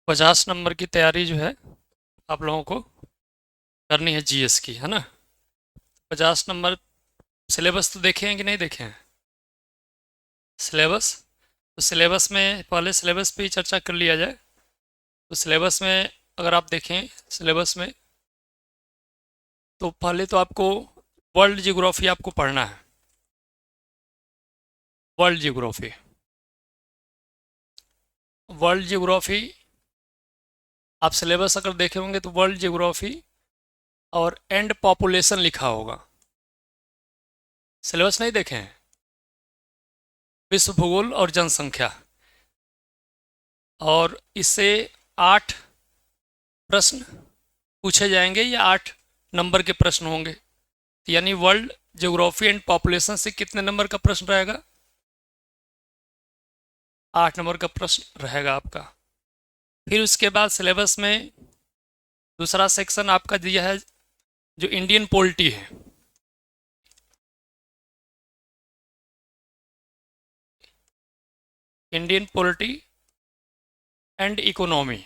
50 number की तैयारी जो है आप लोगों को करनी है जीएस की, है ना। 50 नंबर सिलेबस तो देखे हैं कि नहीं देखे हैं? सिलेबस, तो सिलेबस में पहले सिलेबस पे ही चर्चा कर लिया जाए। तो सिलेबस में अगर आप देखें सिलेबस में, तो पहले तो आपको वर्ल्ड जियोग्राफी आपको पढ़ना है। वर्ल्ड जियोग्राफी, वर्ल्ड जियोग्राफी आप सिलेबस अगर देखे होंगे तो वर्ल्ड जियोग्राफी और एंड पॉपुलेशन लिखा होगा। सिलेबस नहीं देखे हैं? विश्व भूगोल और जनसंख्या, और इससे 8 प्रश्न पूछे जाएंगे या 8 नंबर के प्रश्न होंगे। तो यानी वर्ल्ड ज्योग्राफी एंड पॉपुलेशन से कितने नंबर का प्रश्न रहेगा? 8 नंबर का प्रश्न रहेगा आपका। फिर उसके बाद सिलेबस में दूसरा सेक्शन आपका दिया है जो इंडियन पॉलिटी है। इंडियन पॉलिटी एंड इकोनॉमी,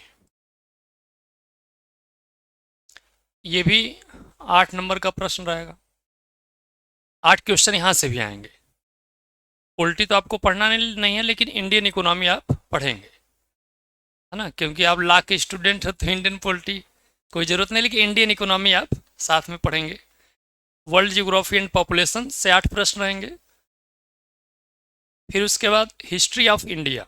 ये भी 8 नंबर का प्रश्न रहेगा। 8 क्वेश्चन यहाँ से भी आएंगे। पॉलिटी तो आपको पढ़ना नहीं है, लेकिन इंडियन इकोनॉमी आप पढ़ेंगे, है ना, क्योंकि आप लॉ के स्टूडेंट हो तो इंडियन पॉलिटी कोई ज़रूरत नहीं, लेकिन इंडियन इकोनॉमी आप साथ में पढ़ेंगे। वर्ल्ड जियोग्राफी एंड पॉपुलेशन से 8 प्रश्न रहेंगे। फिर उसके बाद history of India,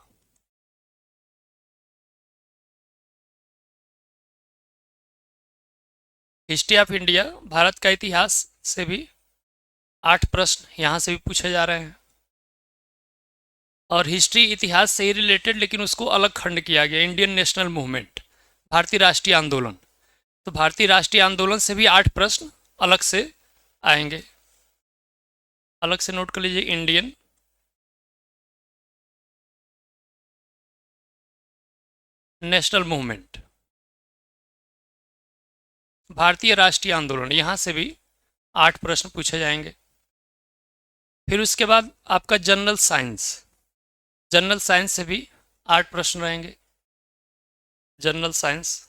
history of India Bharat का इतिहास से भी 8 प्रश्न यहाँ से भी पूछे जा रहे हैं। और हिस्ट्री इतिहास से ही रिलेटेड, लेकिन उसको अलग खंड किया गया, इंडियन नेशनल मूवमेंट, भारतीय राष्ट्रीय आंदोलन। तो भारतीय राष्ट्रीय आंदोलन से भी 8 प्रश्न अलग से आएंगे। अलग से नोट कर लीजिए, इंडियन नेशनल मूवमेंट, भारतीय राष्ट्रीय आंदोलन, यहाँ से भी 8 प्रश्न पूछे जाएंगे। फिर उसके बाद आपका जनरल साइंस, जनरल साइंस से भी 8 प्रश्न रहेंगे। जनरल साइंस,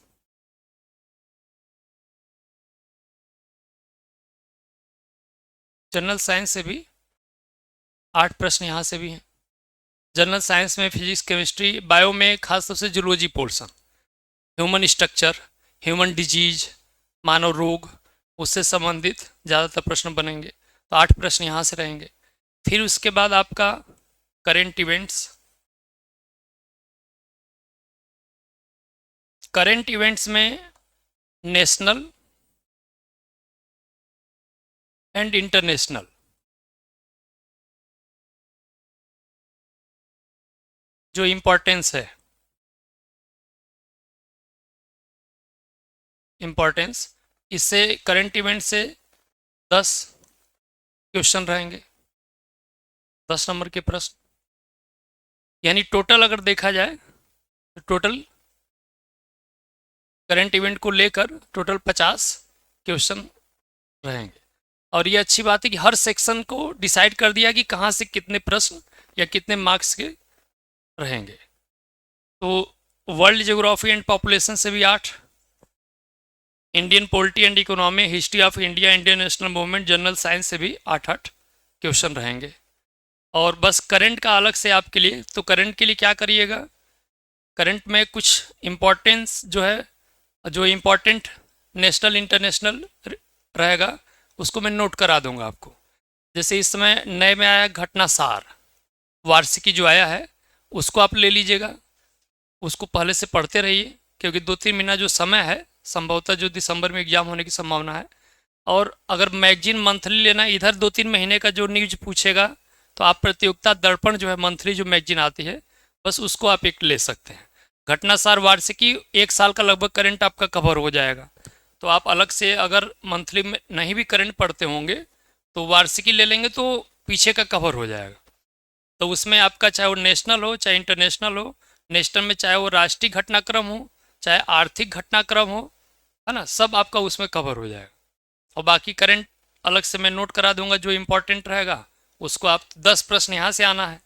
जनरल साइंस से भी 8 प्रश्न यहाँ से भी हैं। जनरल साइंस में फिजिक्स, केमिस्ट्री, बायो में खासतौर से zoology portion, human structure, human disease, मानव रोग, उससे संबंधित ज़्यादातर प्रश्न बनेंगे। तो 8 प्रश्न यहाँ से रहेंगे। फिर उसके बाद आपका करेंट इवेंट्स, करेंट इवेंट्स में नेशनल एंड इंटरनेशनल, जो इम्पोर्टेंस है, इम्पोर्टेंस, इससे करंट इवेंट से 10 क्वेश्चन रहेंगे, 10 नंबर के प्रश्न। यानी टोटल अगर देखा जाए तो टोटल करंट इवेंट को लेकर टोटल 50 क्वेश्चन रहेंगे। और ये अच्छी बात है कि हर सेक्शन को डिसाइड कर दिया कि कहाँ से कितने प्रश्न या कितने मार्क्स के रहेंगे। तो वर्ल्ड ज्योग्राफी एंड पॉपुलेशन से भी 8, Indian polity and economy, history of India, Indian national movement, general science से भी 8-8 क्वेश्चन रहेंगे। और बस करंट का अलग से आपके लिए, तो करंट के लिए क्या करिएगा, करंट में कुछ इम्पोर्टेंस जो है, जो इम्पोर्टेंट नेशनल इंटरनेशनल रहेगा, उसको मैं नोट करा दूंगा आपको। जैसे इस समय नए में आया घटनासार, वार्षिकी जो आया है, उसको आप ले लीजिएगा, उसको पहले से पढ़ते रहिए, क्योंकि 2-3 महीना जो समय है, संभवतः जो दिसंबर में एग्जाम होने की संभावना है। और अगर मैगजीन मंथली लेना, इधर 2-3 महीने का जो न्यूज पूछेगा, तो आप प्रतियोगिता दर्पण जो है मंथली जो मैगजीन आती है, बस उसको आप एक ले सकते हैं। घटनासार वार्षिकी 1 साल का लगभग करंट आपका कवर हो जाएगा। तो आप अलग से अगर मंथली में नहीं भी करंट पढ़ते होंगे, तो वार्षिकी ले लेंगे तो पीछे का कवर हो जाएगा। तो उसमें आपका चाहे वो नेशनल हो चाहे इंटरनेशनल हो, नेशनल में चाहे वो राष्ट्रीय घटनाक्रम हो चाहे आर्थिक घटनाक्रम हो, है ना, सब आपका उसमें कवर हो जाएगा। और बाकी करंट अलग से मैं नोट करा दूंगा, जो इम्पोर्टेंट रहेगा उसको आप 10 प्रश्न यहाँ से आना है।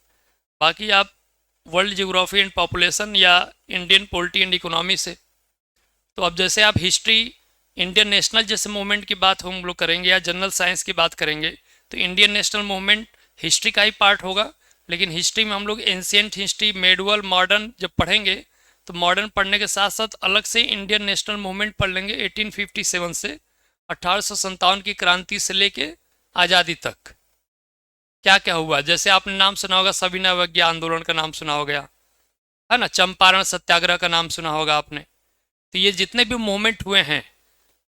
बाकी आप वर्ल्ड ज्योग्राफी एंड पॉपुलेशन या इंडियन पॉलिटी एंड इकोनॉमी से। तो अब जैसे आप हिस्ट्री, इंडियन नेशनल जैसे मूवमेंट की बात हम लोग करेंगे या जनरल साइंस की बात करेंगे, तो इंडियन नेशनल मूवमेंट हिस्ट्री का ही पार्ट होगा। लेकिन हिस्ट्री में हम लोग एंशियंट हिस्ट्री, मेडुअल, मॉडर्न जब पढ़ेंगे तो मॉडर्न पढ़ने के साथ साथ अलग से इंडियन नेशनल मूवमेंट पढ़ लेंगे 1857 से 1857 की क्रांति से लेके आज़ादी तक क्या क्या हुआ। जैसे आपने नाम सुना होगा सविनय अवज्ञा आंदोलन का नाम सुना होगा, है ना, चंपारण सत्याग्रह का नाम सुना होगा आपने। तो ये जितने भी मूवमेंट हुए हैं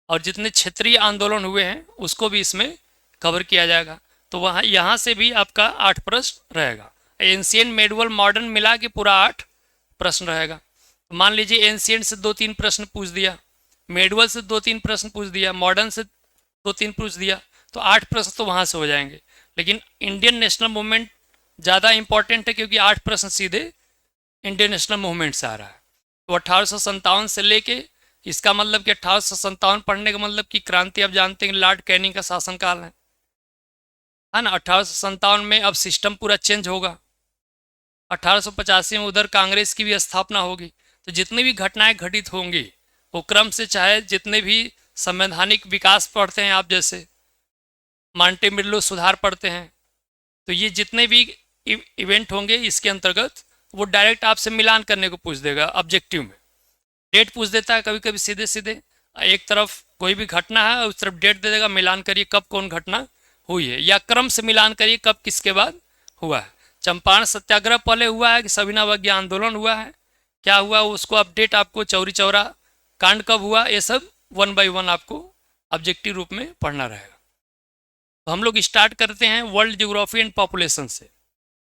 और जितने क्षेत्रीय आंदोलन हुए हैं उसको भी इसमें कवर किया जाएगा। तो वहाँ यहाँ से भी आपका 8 प्रश्न रहेगा। एंशियंट, मेडुअल, मॉडर्न मिला के पूरा 8 प्रश्न रहेगा। तो मान लीजिए एंशियंट से 2-3 प्रश्न पूछ दिया, मेडुअल से 2-3 प्रश्न पूछ दिया, मॉडर्न से 2-3 पूछ दिया, तो 8 प्रश्न तो वहाँ से हो जाएंगे। लेकिन इंडियन नेशनल मूवमेंट ज़्यादा इंपॉर्टेंट है क्योंकि 8 प्रश्न सीधे इंडियन नेशनल मूवमेंट से आ रहा है। तो 1857 से लेके, इसका मतलब कि 1857 पढ़ने का मतलब कि क्रांति आप जानते हैं लॉर्ड कैनिंग का शासनकाल है ना। 1857 में अब सिस्टम पूरा चेंज होगा। 1885 में उधर कांग्रेस की भी स्थापना होगी। तो जितनी भी घटनाएं घटित होंगी वो क्रम से, चाहे जितने भी संवैधानिक विकास पढ़ते हैं आप, जैसे मॉन्टेमिलो सुधार पढ़ते हैं, तो ये जितने भी इवेंट होंगे इसके अंतर्गत वो डायरेक्ट आपसे मिलान करने को पूछ देगा। ऑब्जेक्टिव में डेट पूछ देता है, कभी कभी सीधे सीधे एक तरफ कोई भी घटना है उस तरफ डेट दे देगा, मिलान करिए कब कौन घटना हुई है, या क्रम से मिलान करिए कब किसके बाद हुआ है। चंपारण सत्याग्रह पहले हुआ है कि सविनय अवज्ञा आंदोलन हुआ है, क्या हुआ उसको अपडेट आपको, चौरी चौरा कांड कब हुआ, ये सब 1 बाय 1 आपको ऑब्जेक्टिव रूप में पढ़ना रहेगा। तो हम लोग स्टार्ट करते हैं वर्ल्ड ज्योग्राफी एंड पॉपुलेशन से।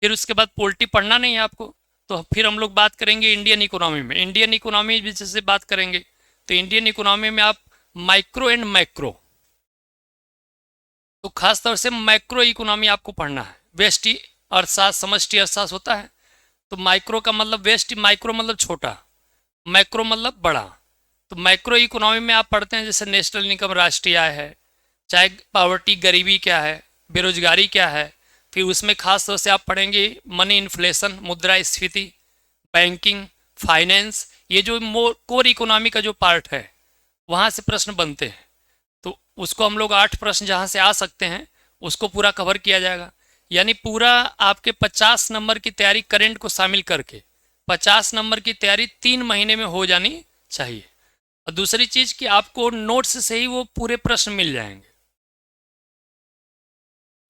फिर उसके बाद पॉलिटी पढ़ना नहीं है आपको, तो फिर हम लोग बात करेंगे इंडियन इकोनॉमी में। इंडियन इकोनॉमी जैसे बात करेंगे तो इंडियन इकोनॉमी में आप माइक्रो एंड मैक्रो, तो खास तौर से मैक्रो इकोनॉमी आपको पढ़ना है। व्यष्टि अर्थशास्त्र, समष्टि अर्थशास्त्र होता है, तो माइक्रो का मतलब व्यष्टि, माइक्रो मतलब छोटा, मैक्रो मतलब बड़ा। तो मैक्रो इकोनॉमी में आप पढ़ते हैं जैसे नेशनल इनकम, राष्ट्रीय आय है, चाहे पॉवर्टी, गरीबी क्या है, बेरोजगारी क्या है। फिर उसमें खास तौर से आप पढ़ेंगे मनी इन्फ्लेशन, मुद्रास्फीति, बैंकिंग, फाइनेंस, ये जो कोर इकोनॉमी का जो पार्ट है वहाँ से प्रश्न बनते हैं। तो उसको हम लोग 8 प्रश्न जहाँ से आ सकते हैं उसको पूरा कवर किया जाएगा। यानी पूरा आपके 50 नंबर की तैयारी करंट को शामिल करके 50 नंबर की तैयारी 3 महीने में हो जानी चाहिए। और दूसरी चीज़ कि आपको नोट्स से ही वो पूरे प्रश्न मिल जाएंगे।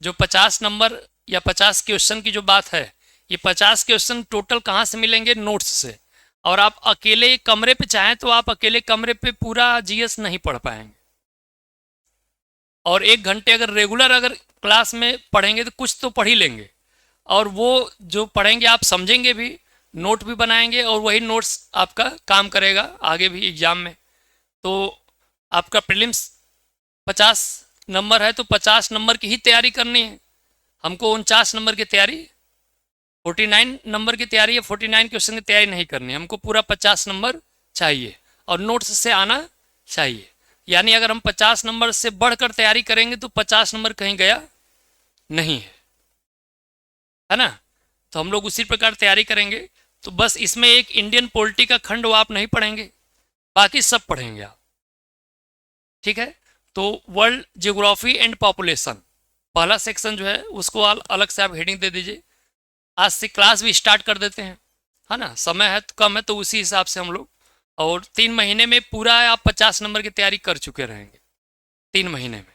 जो 50 नंबर या 50 क्वेश्चन की जो बात है, ये 50 क्वेश्चन टोटल कहाँ से मिलेंगे, नोट्स से। और आप अकेले कमरे पे चाहें तो आप अकेले कमरे पे पूरा जीएस नहीं पढ़ पाएंगे। और 1 घंटे अगर रेगुलर अगर क्लास में पढ़ेंगे तो कुछ तो पढ़ ही लेंगे, और वो जो पढ़ेंगे आप समझेंगे भी, नोट भी बनाएंगे, और वही नोट्स आपका काम करेगा आगे भी एग्जाम में। तो आपका प्रीलिम्स 50 नंबर है तो 50 नंबर की ही तैयारी करनी है। हमको 49 नंबर की तैयारी, 49 नंबर की तैयारी या 49 क्वेश्चन की तैयारी नहीं करनी, हमको पूरा 50 नंबर चाहिए और नोट्स से आना चाहिए। यानी अगर हम 50 नंबर से बढ़कर तैयारी करेंगे तो 50 नंबर कहीं गया नहीं है ना। तो हम लोग उसी प्रकार तैयारी करेंगे। तो बस इसमें एक इंडियन पॉलिटी का खंड वो आप नहीं पढ़ेंगे, बाकी सब पढ़ेंगे आप, ठीक है। तो वर्ल्ड ज्योग्राफी एंड पॉपुलेशन पहला सेक्शन जो है उसको अलग से आप हेडिंग दे दीजिए। आज से क्लास भी स्टार्ट कर देते हैं, है ना, समय है तो कम है तो उसी हिसाब से हम लोग, और 3 महीने में पूरा आप 50 नंबर की तैयारी कर चुके रहेंगे 3 महीने में।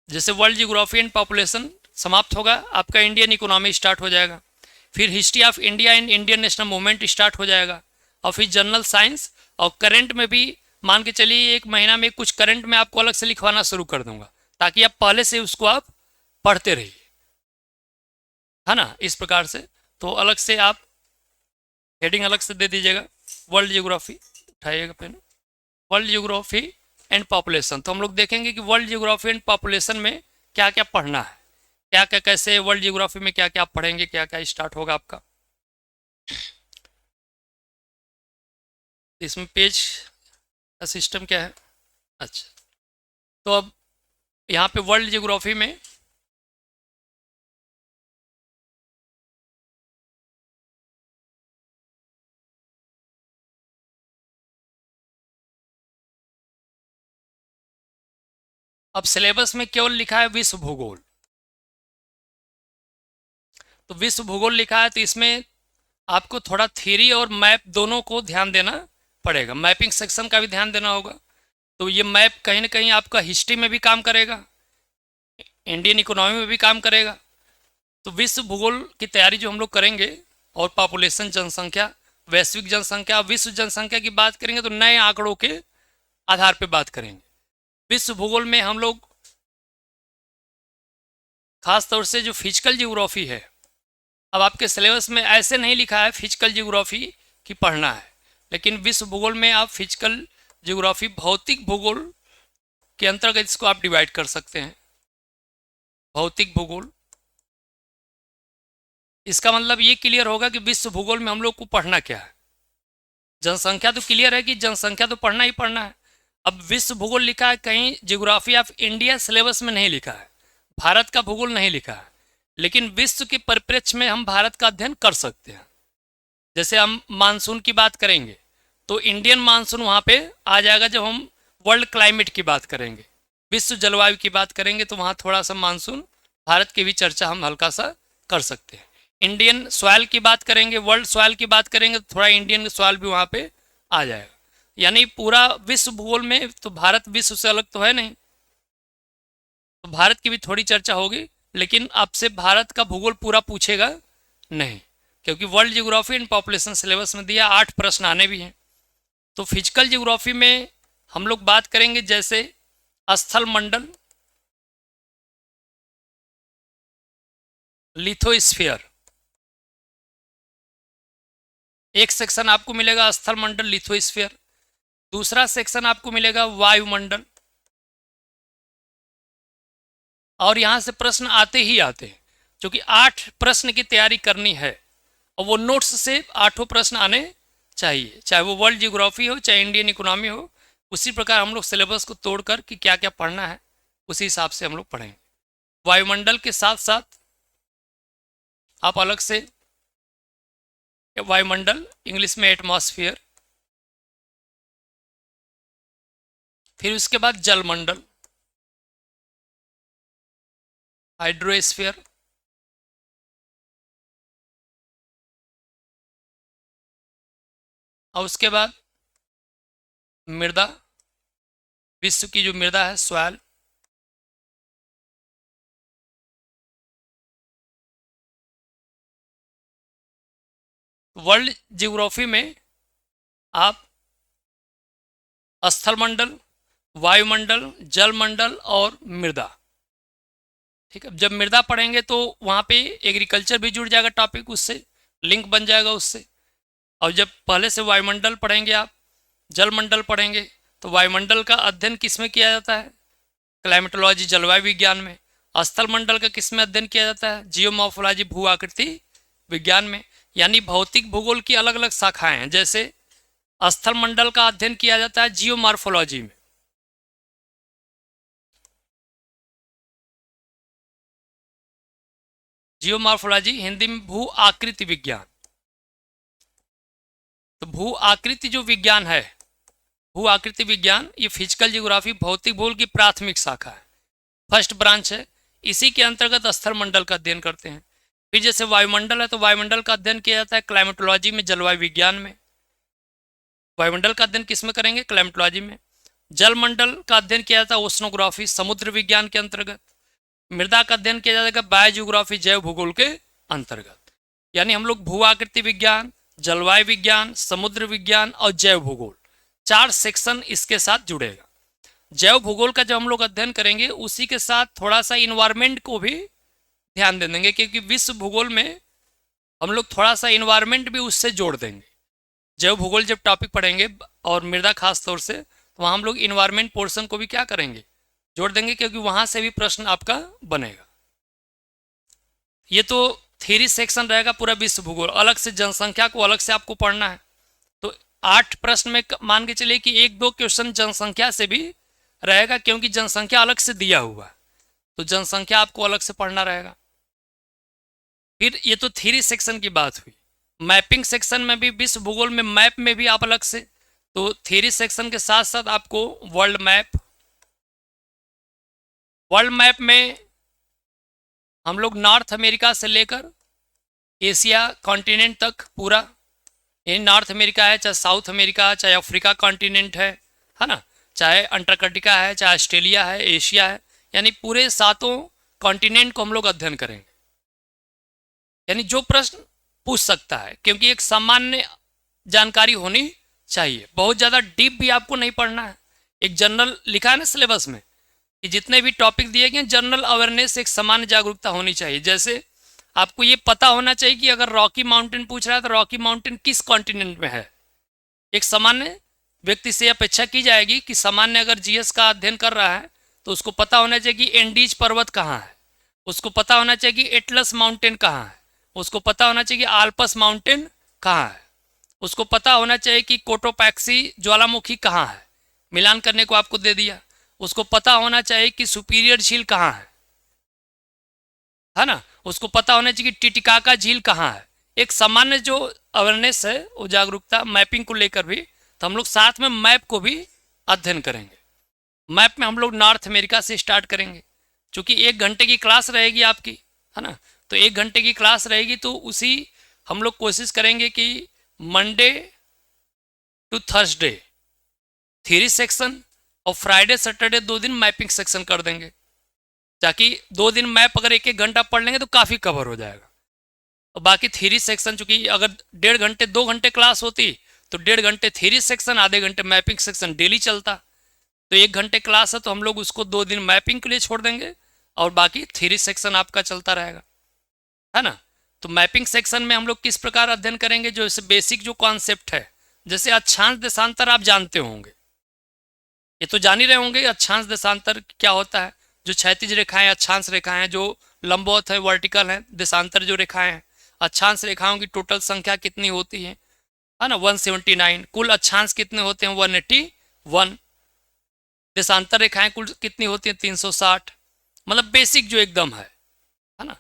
जैसे वर्ल्ड ज्योग्राफी एंड पॉपुलेशन समाप्त होगा, आपका इंडियन इकोनॉमी स्टार्ट हो जाएगा, फिर history of India and Indian national movement start हो जाएगा, और फिर जनरल साइंस, और करंट में भी मान के चलिए 1 महीना में कुछ करंट में आपको अलग से लिखवाना शुरू कर दूंगा ताकि आप पहले से उसको आप पढ़ते रहिए, है ना, इस प्रकार से। तो अलग से आप हेडिंग अलग से दे दीजिएगा, वर्ल्ड ज्योग्राफी उठाइएगा pen, world geography and population. तो हम लोग देखेंगे कि वर्ल्ड ज्योग्राफी एंड पॉपुलेशन में क्या क्या पढ़ना है, क्या क्या कैसे वर्ल्ड ज्योग्राफी में क्या क्या आप पढ़ेंगे, क्या क्या स्टार्ट होगा आपका। इसमें पेज का सिस्टम क्या है, अच्छा। तो अब यहाँ पे वर्ल्ड ज्योग्राफी में अब सिलेबस में केवल लिखा है विश्व भूगोल, तो विश्व भूगोल लिखा है तो इसमें आपको थोड़ा थ्योरी और मैप दोनों को ध्यान देना पड़ेगा। मैपिंग सेक्शन का भी ध्यान देना होगा। तो ये मैप कहीं ना कहीं आपका हिस्ट्री में भी काम करेगा, इंडियन इकोनॉमी में भी काम करेगा। तो विश्व भूगोल की तैयारी जो हम लोग करेंगे, और पॉपुलेशन जनसंख्या, वैश्विक जनसंख्या, विश्व जनसंख्या की बात करेंगे तो नए आंकड़ों के आधार पर बात करेंगे। विश्व भूगोल में हम लोग खास तौर से जो फिजिकल जियोग्राफी है, अब आपके सिलेबस में ऐसे नहीं लिखा है फिजिकल जियोग्राफी की पढ़ना है, लेकिन विश्व भूगोल में आप फिजिकल जियोग्राफी, भौतिक भूगोल के अंतर्गत इसको आप डिवाइड कर सकते हैं। भौतिक भूगोल, इसका मतलब ये क्लियर होगा कि विश्व भूगोल में हम लोग को पढ़ना क्या है। जनसंख्या तो क्लियर है कि जनसंख्या तो पढ़ना ही पढ़ना है। अब विश्व भूगोल लिखा है, कहीं जियोग्राफी ऑफ इंडिया सिलेबस में नहीं लिखा है, भारत का भूगोल नहीं लिखा है, लेकिन विश्व के परिप्रेक्ष्य में हम भारत का अध्ययन कर सकते हैं। जैसे हम मानसून की बात करेंगे तो इंडियन मानसून वहाँ पे आ जाएगा। जब हम वर्ल्ड क्लाइमेट की बात करेंगे, विश्व जलवायु की बात करेंगे, तो वहाँ थोड़ा सा मानसून भारत की भी चर्चा हम हल्का सा कर सकते हैं। इंडियन सॉइल की बात करेंगे, वर्ल्ड सॉइल की बात करेंगे, तो थोड़ा इंडियन सॉइल भी वहाँ पे आ जाएगा। यानी पूरा विश्व भूगोल में तो भारत विश्व से अलग तो है नहीं, तो भारत की भी थोड़ी चर्चा होगी, लेकिन आपसे भारत का भूगोल पूरा पूछेगा नहीं, क्योंकि world geography and population syllabus में दिया, 8 प्रश्न आने भी हैं। तो फिजिकल जियोग्राफी में हम लोग बात करेंगे जैसे स्थल मंडल, लिथोस्फीयर, एक सेक्शन आपको मिलेगा स्थल मंडल लिथोस्फीयर, दूसरा सेक्शन आपको मिलेगा वायुमंडल। और यहाँ से प्रश्न आते ही आते हैं, क्योंकि 8 प्रश्न की तैयारी करनी है, और वो नोट्स से 8 प्रश्न आने चाहिए, चाहे वो वर्ल्ड जियोग्राफी हो चाहे इंडियन इकोनॉमी हो। उसी प्रकार हम लोग सिलेबस को तोड़कर कि क्या क्या पढ़ना है उसी हिसाब से हम लोग पढ़ेंगे। वायुमंडल के साथ साथ आप अलग से वायुमंडल, इंग्लिश में एटमॉस्फेयर, फिर उसके बाद जलमंडल, हाइड्रोस्फीयर, और उसके बाद मृदा, विश्व की जो मृदा है, सॉइल, वर्ल्ड जियोग्राफी में आप स्थल मंडल, वायुमंडल, जलमंडल और मृदा, ठीक है। जब मृदा पढ़ेंगे तो वहाँ पे एग्रीकल्चर भी जुड़ जाएगा टॉपिक, उससे लिंक बन जाएगा उससे। और जब पहले से वायुमंडल पढ़ेंगे, आप जलमंडल पढ़ेंगे, तो वायुमंडल का अध्ययन किस में किया जाता है? क्लाइमेटोलॉजी, जलवायु विज्ञान में। स्थल मंडल का किस में अध्ययन किया जाता है? जियोमॉर्फोलॉजी, भू आकृति विज्ञान में। यानी भौतिक भूगोल की अलग अलग शाखाएं हैं। जैसे स्थल मंडल का अध्ययन किया जाता है जियोमॉर्फोलॉजी में, जियोमॉर्फोलॉजी हिंदी में भू आकृति विज्ञान। तो भू आकृति जो विज्ञान है, भू आकृति विज्ञान, ये फिजिकल जियोग्राफी, भौतिक भूगोल की प्राथमिक शाखा है, फर्स्ट ब्रांच है। इसी के अंतर्गत स्थल मंडल का अध्ययन करते हैं। फिर जैसे वायुमंडल है तो वायुमंडल का अध्ययन किया जाता है क्लाइमेटोलॉजी में, जलवायु विज्ञान में। वायुमंडल का अध्ययन किस में करेंगे? क्लाइमेटोलॉजी में। जलमंडल का अध्ययन किया जाता है ओशनोग्राफी, समुद्र विज्ञान के अंतर्गत। मृदा का अध्ययन किया जाएगा बायोजियोग्राफी, जैव भूगोल के अंतर्गत। यानी हम लोग भू आकृति विज्ञान, जलवायु विज्ञान, समुद्र विज्ञान और जैव भूगोल, 4 सेक्शन इसके साथ जुड़ेगा। जैव भूगोल का जब हम लोग अध्ययन करेंगे उसी के साथ थोड़ा सा इन्वायरमेंट को भी ध्यान दे देंगे, क्योंकि विश्व भूगोल में हम लोग थोड़ा सा इन्वायरमेंट भी उससे जोड़ देंगे। जैव भूगोल जब टॉपिक पढ़ेंगे और मृदा खास तौर से, तो वहाँ हम लोग इन्वायरमेंट पोर्शन को भी क्या करेंगे? जोड़ देंगे, क्योंकि वहाँ से भी प्रश्न आपका बनेगा। ये तो थ्योरी सेक्शन रहेगा पूरा विश्व भूगोल। अलग से जनसंख्या को अलग से आपको पढ़ना है। तो 8 प्रश्न में मान के चलिए कि 1-2 क्वेश्चन जनसंख्या से भी रहेगा, क्योंकि जनसंख्या अलग से दिया हुआ है, तो जनसंख्या आपको अलग से पढ़ना रहेगा। फिर ये तो थ्योरी सेक्शन की बात हुई। मैपिंग सेक्शन में भी, विश्व भूगोल में मैप में भी आप अलग से, तो थ्योरी सेक्शन के साथ साथ आपको वर्ल्ड मैप, वर्ल्ड मैप में हम लोग नॉर्थ अमेरिका से लेकर एशिया कॉन्टिनेंट तक पूरा, ये नॉर्थ अमेरिका है, चाहे साउथ अमेरिका, चाहे अफ्रीका कॉन्टिनेंट है ना, चाहे अंटार्कटिका है, चाहे ऑस्ट्रेलिया है, एशिया है, यानी पूरे 7 कॉन्टिनेंट को हम लोग अध्ययन करेंगे। यानी जो प्रश्न पूछ सकता है, क्योंकि एक सामान्य जानकारी होनी चाहिए, बहुत ज़्यादा डीप भी आपको नहीं पढ़ना है। एक जनरल लिखा है ना सिलेबस में कि जितने भी टॉपिक दिए गए जनरल अवेयरनेस, एक सामान्य जागरूकता होनी चाहिए। जैसे आपको ये पता होना चाहिए कि अगर रॉकी माउंटेन पूछ रहा है तो रॉकी माउंटेन किस कॉन्टिनेंट में है। एक सामान्य व्यक्ति से अपेक्षा की जाएगी कि सामान्य अगर जीएस का अध्ययन कर रहा है तो उसको पता होना चाहिए कि एंडीज पर्वत कहाँ है, उसको पता होना चाहिए कि एटलस माउंटेन कहाँ है, उसको पता होना चाहिए कि आल्पस माउंटेन कहाँ है, उसको पता होना चाहिए कि कोटोपैक्सी ज्वालामुखी कहाँ है, मिलान करने को आपको दे दिया। उसको पता होना चाहिए कि सुपीरियर झील कहाँ है ना, उसको पता होना चाहिए कि टिटिकाका झील कहाँ है। एक सामान्य जो अवेयरनेस है, वो जागरूकता मैपिंग को लेकर भी, तो हम लोग साथ में मैप को भी अध्ययन करेंगे। मैप में हम लोग नॉर्थ अमेरिका से स्टार्ट करेंगे, क्योंकि 1 घंटे की क्लास रहेगी आपकी, है ना, तो 1 घंटे की क्लास रहेगी, तो उसी हम लोग कोशिश करेंगे कि Monday to Thursday theory section और फ्राइडे सैटरडे 2 दिन मैपिंग सेक्शन कर देंगे, ताकि 2 दिन मैप अगर 1-1 घंटा पढ़ लेंगे तो काफ़ी कवर हो जाएगा। और बाकी थ्योरी सेक्शन, चूंकि अगर 1.5 घंटे 2 घंटे क्लास होती तो 1.5 घंटे थ्योरी सेक्शन, आधे घंटे मैपिंग सेक्शन डेली चलता। तो 1 घंटे क्लास है तो हम लोग उसको 2 दिन मैपिंग के लिए छोड़ देंगे और बाकी थ्योरी सेक्शन आपका चलता रहेगा, है ना। तो मैपिंग सेक्शन में हम लोग किस प्रकार अध्ययन करेंगे, जो इसे बेसिक जो कॉन्सेप्ट है, जैसे अक्षांश देशांतर आप जानते होंगे, ये तो जान ही रहे होंगे अक्षांश देशांतर क्या होता है। जो क्षैतिज रेखाएं अक्षांश रेखाएं हैं, जो लंबवत है वर्टिकल है, देशांतर जो रेखाएं हैं, अक्षांश रेखाओं की टोटल संख्या कितनी होती है ना, 179। कुल अक्षांश कितने होते हैं, 181। देशांतर रेखाएं कुल कितनी होती हैं, 360। मतलब बेसिक जो एकदम है ना।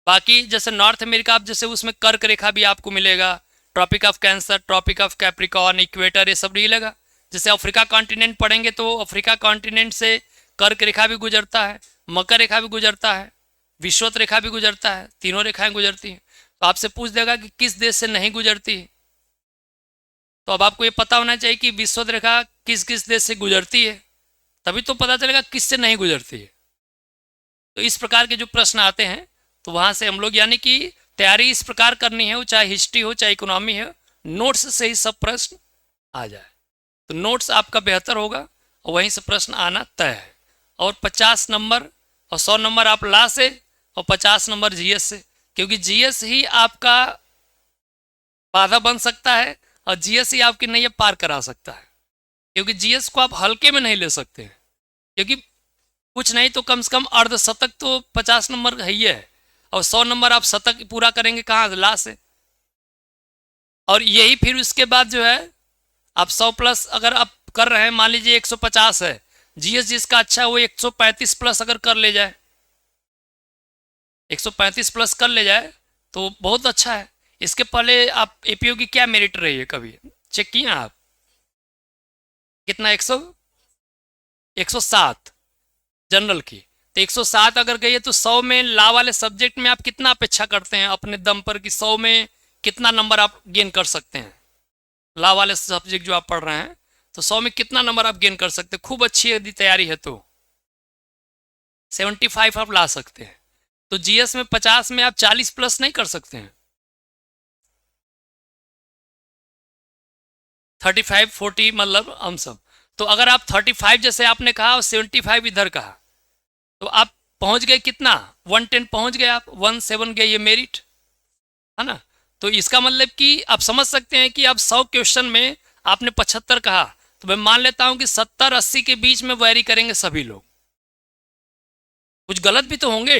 बाकी जैसे नॉर्थ अमेरिका, आप जैसे उसमें कर्क रेखा भी आपको मिलेगा, tropic of cancer, tropic of capricorn, equator, ये सब मिलेगा। जैसे अफ्रीका कॉन्टिनेंट पढ़ेंगे तो अफ्रीका कॉन्टिनेंट से कर्क रेखा भी गुजरता है, मकर रेखा भी गुजरता है, विषुवत रेखा भी गुजरता है, तीनों रेखाएं गुजरती हैं। तो आपसे पूछ देगा कि किस देश से नहीं गुजरती है, तो अब आपको ये पता होना चाहिए कि विषुवत रेखा किस किस देश से गुजरती है, तभी तो पता चलेगा किससे नहीं गुजरती है। तो इस प्रकार के जो प्रश्न आते हैं तो वहाँ से हम लोग, यानी कि तैयारी इस प्रकार करनी है, वो चाहे हिस्ट्री हो चाहे इकोनॉमी हो, नोट्स से ही सब प्रश्न आ जाए तो नोट्स आपका बेहतर होगा और वहीं से प्रश्न आना तय है। और 50 नंबर और 100 नंबर आप ला से और 50 नंबर जीएस से, क्योंकि जीएस ही आपका बाधा बन सकता है और जीएस ही आपकी नैया पार करा सकता है। क्योंकि जीएस को आप हल्के में नहीं ले सकते हैं, क्योंकि कुछ नहीं तो कम से कम अर्धशतक तो 50 नंबर है ही है, और 100 नंबर आप शतक पूरा करेंगे कहाँ, ला से। और यही फिर उसके बाद जो है आप 100 प्लस अगर आप कर रहे हैं, मान लीजिए 150 है, जीएस जिसका अच्छा है वो 135 प्लस अगर कर ले जाए, 135 प्लस कर ले जाए तो बहुत अच्छा है। इसके पहले आप एपीओ की क्या मेरिट रही है, कभी चेक किए आप कितना, 107 जनरल की, तो 107 अगर गई है तो 100 में ला वाले सब्जेक्ट में आप कितना अपेक्षा करते हैं अपने दम पर कि 100 में कितना नंबर आप गेन कर सकते हैं। ला वाले सब्जेक्ट जो आप पढ़ रहे हैं तो 100 में कितना नंबर आप गेन कर सकते हैं, खूब अच्छी यदि तैयारी है तो 75 आप ला सकते हैं। तो जीएस में 50 में आप 40 प्लस नहीं कर सकते हैं, 35 40 मतलब हम सब। तो अगर आप 35 जैसे आपने कहा और 75 इधर कहा तो आप पहुंच गए कितना, 110 पहुंच गए आप, 17 गए, ये मेरिट है ना। तो इसका मतलब कि आप समझ सकते हैं कि अब 100 क्वेश्चन में आपने 75 कहा, तो मैं मान लेता हूं कि 70-80 के बीच में वैरी करेंगे सभी लोग, कुछ गलत भी तो होंगे,